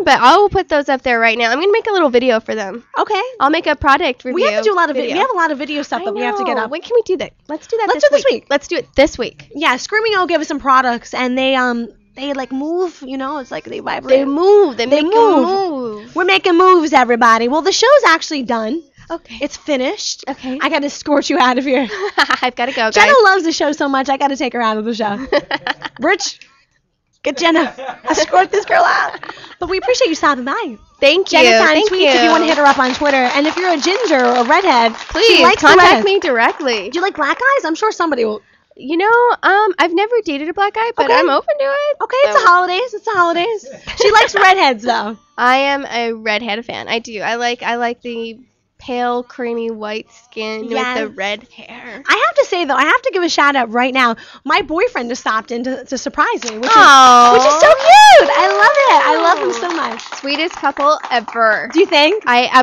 but I'll put those up there right now. I'm going to make a little video for them. Okay. I'll make a product review. We have to do a lot of video. we have a lot of video stuff that we have to get know. up. When can we do that? Let's do that Let's do this week. Let's do it this week. Yeah, Screaming O gave us some products and they like move, it's like they vibrate. They move. They make you move. move. We're making moves, everybody. Well, the show's actually done. Okay. It's finished. Okay. I got to escort you out of here. I've got to go, guys. Jenna loves the show so much, I got to take her out of the show. Rich, get Jenna. Escort this girl out. But we appreciate you stopping by. Thank you. Jenna Time Thank Tweets you. if you want to hit her up on Twitter. And if you're a ginger or a redhead, Please she likes the contact red. me directly. Do you like black eyes? I'm sure somebody will. You know, I've never dated a black guy, but Okay. I'm open to it. Okay, it's the holidays. It's the holidays. She likes redheads though. I am a redhead fan. I do. I like the pale, creamy white skin Yes. with the red hair. I have to say though, I have to give a shout out right now. My boyfriend just stopped in to surprise me, which is so cute. I love it. I love him so much. Sweetest couple ever. Do you think? I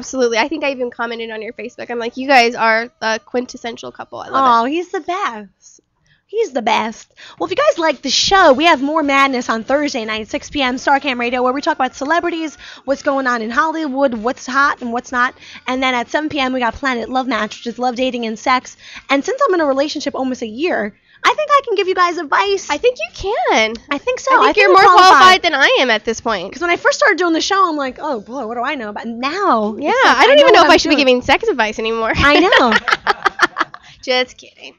think I even commented on your Facebook. I'm like, you guys are the quintessential couple. I love Oh, he's the best. He's the best. Well, if you guys like the show, we have more madness on Thursday night, 6 p.m. Starcam Radio, where we talk about celebrities, what's going on in Hollywood, what's hot and what's not. And then at 7 p.m., we got Planet Love Match, which is love, dating, and sex. And since I'm in a relationship almost a year, I think I can give you guys advice. I think you can. I think so. I think you're I'm more qualified than I am at this point. Because when I first started doing the show, I'm like, oh, boy, what do I know about now? Yeah, it's like, I don't even know if what I I'm should be doing. giving sex advice anymore. I know. Just kidding.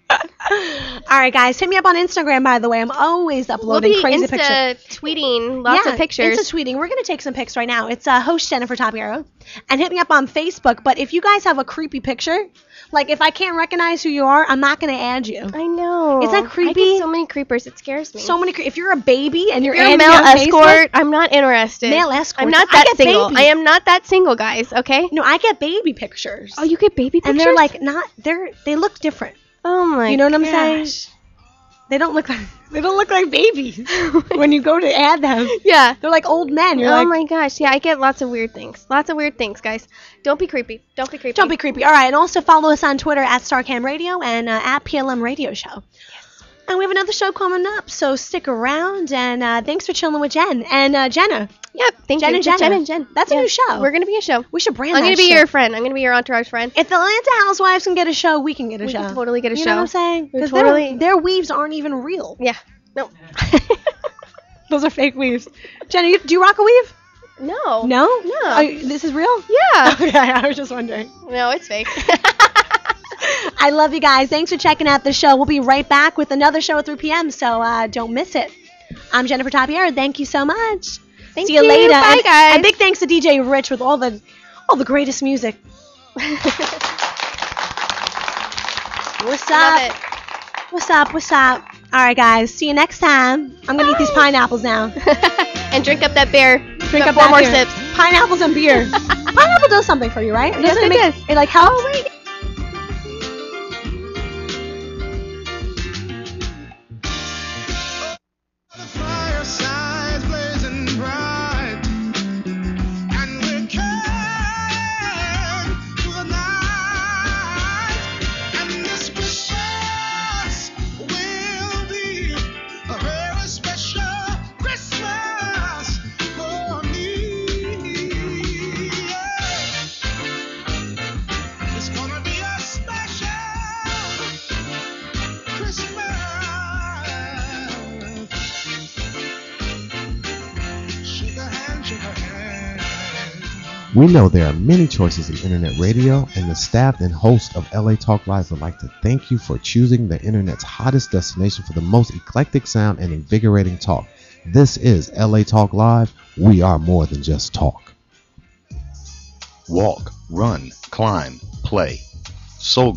All right, guys, hit me up on Instagram, by the way. I'm always uploading crazy pictures. We'll be tweeting lots of pictures. Insta tweeting. We're going to take some pics right now. It's host Jennifer Tapiero. And hit me up on Facebook. But if you guys have a creepy picture, like if I can't recognize who you are, I'm not going to add you. I know. Is that creepy? I get so many creepers. It scares me. So many. If you're a baby and you're a adding male me on escort, Facebook, I'm not interested. Male escort. I'm not that single. I am not that single, guys. Okay. No, I get baby pictures. Oh, you get baby pictures? And they're like they look different. Oh my. You know what I'm gosh. saying? They don't look like babies when you go to add them. Yeah. They're like old men. You're oh my gosh. Yeah, I get lots of weird things. Lots of weird things, guys. Don't be creepy. Don't be creepy. Don't be creepy. All right. And also follow us on Twitter at StarCam Radio and at PLM Radio Show. Yes. And we have another show coming up, so stick around. And thanks for chilling with Jen. And Jenna. Yep. Thank Jen you. And Jenna. Jen and Jen. That's a new show. We're going to be a show. We should brand I'm that going to be show. your friend. I'm going to be your entourage friend. If the Atlanta Housewives can get a show, we can get a show. We can totally get a show. You know what I'm saying? Because totally... their weaves aren't even real. Yeah. No. Those are fake weaves. Jenna, do you rock a weave? No. No? No. This is real? Yeah. Okay, I was just wondering. No, it's fake. I love you guys. Thanks for checking out the show. We'll be right back with another show at 3 p.m., so don't miss it. I'm Jennifer Tapiero. Thank you so much. Thank See you later. Bye, guys. And big thanks to DJ Rich with all the greatest music. What's up? What's up? What's up? All right, guys. See you next time. I'm going to eat these pineapples now. And drink up that beer. Drink up four that more beer. sips. Pineapples and beer. Pineapple does something for you, right? Yes, it does. It like helps. Oh, wait. We know there are many choices in internet radio, and the staff and host of LA Talk Live would like to thank you for choosing the internet's hottest destination for the most eclectic sound and invigorating talk. This is LA Talk Live. We are more than just talk. Walk, run, climb, play. Soul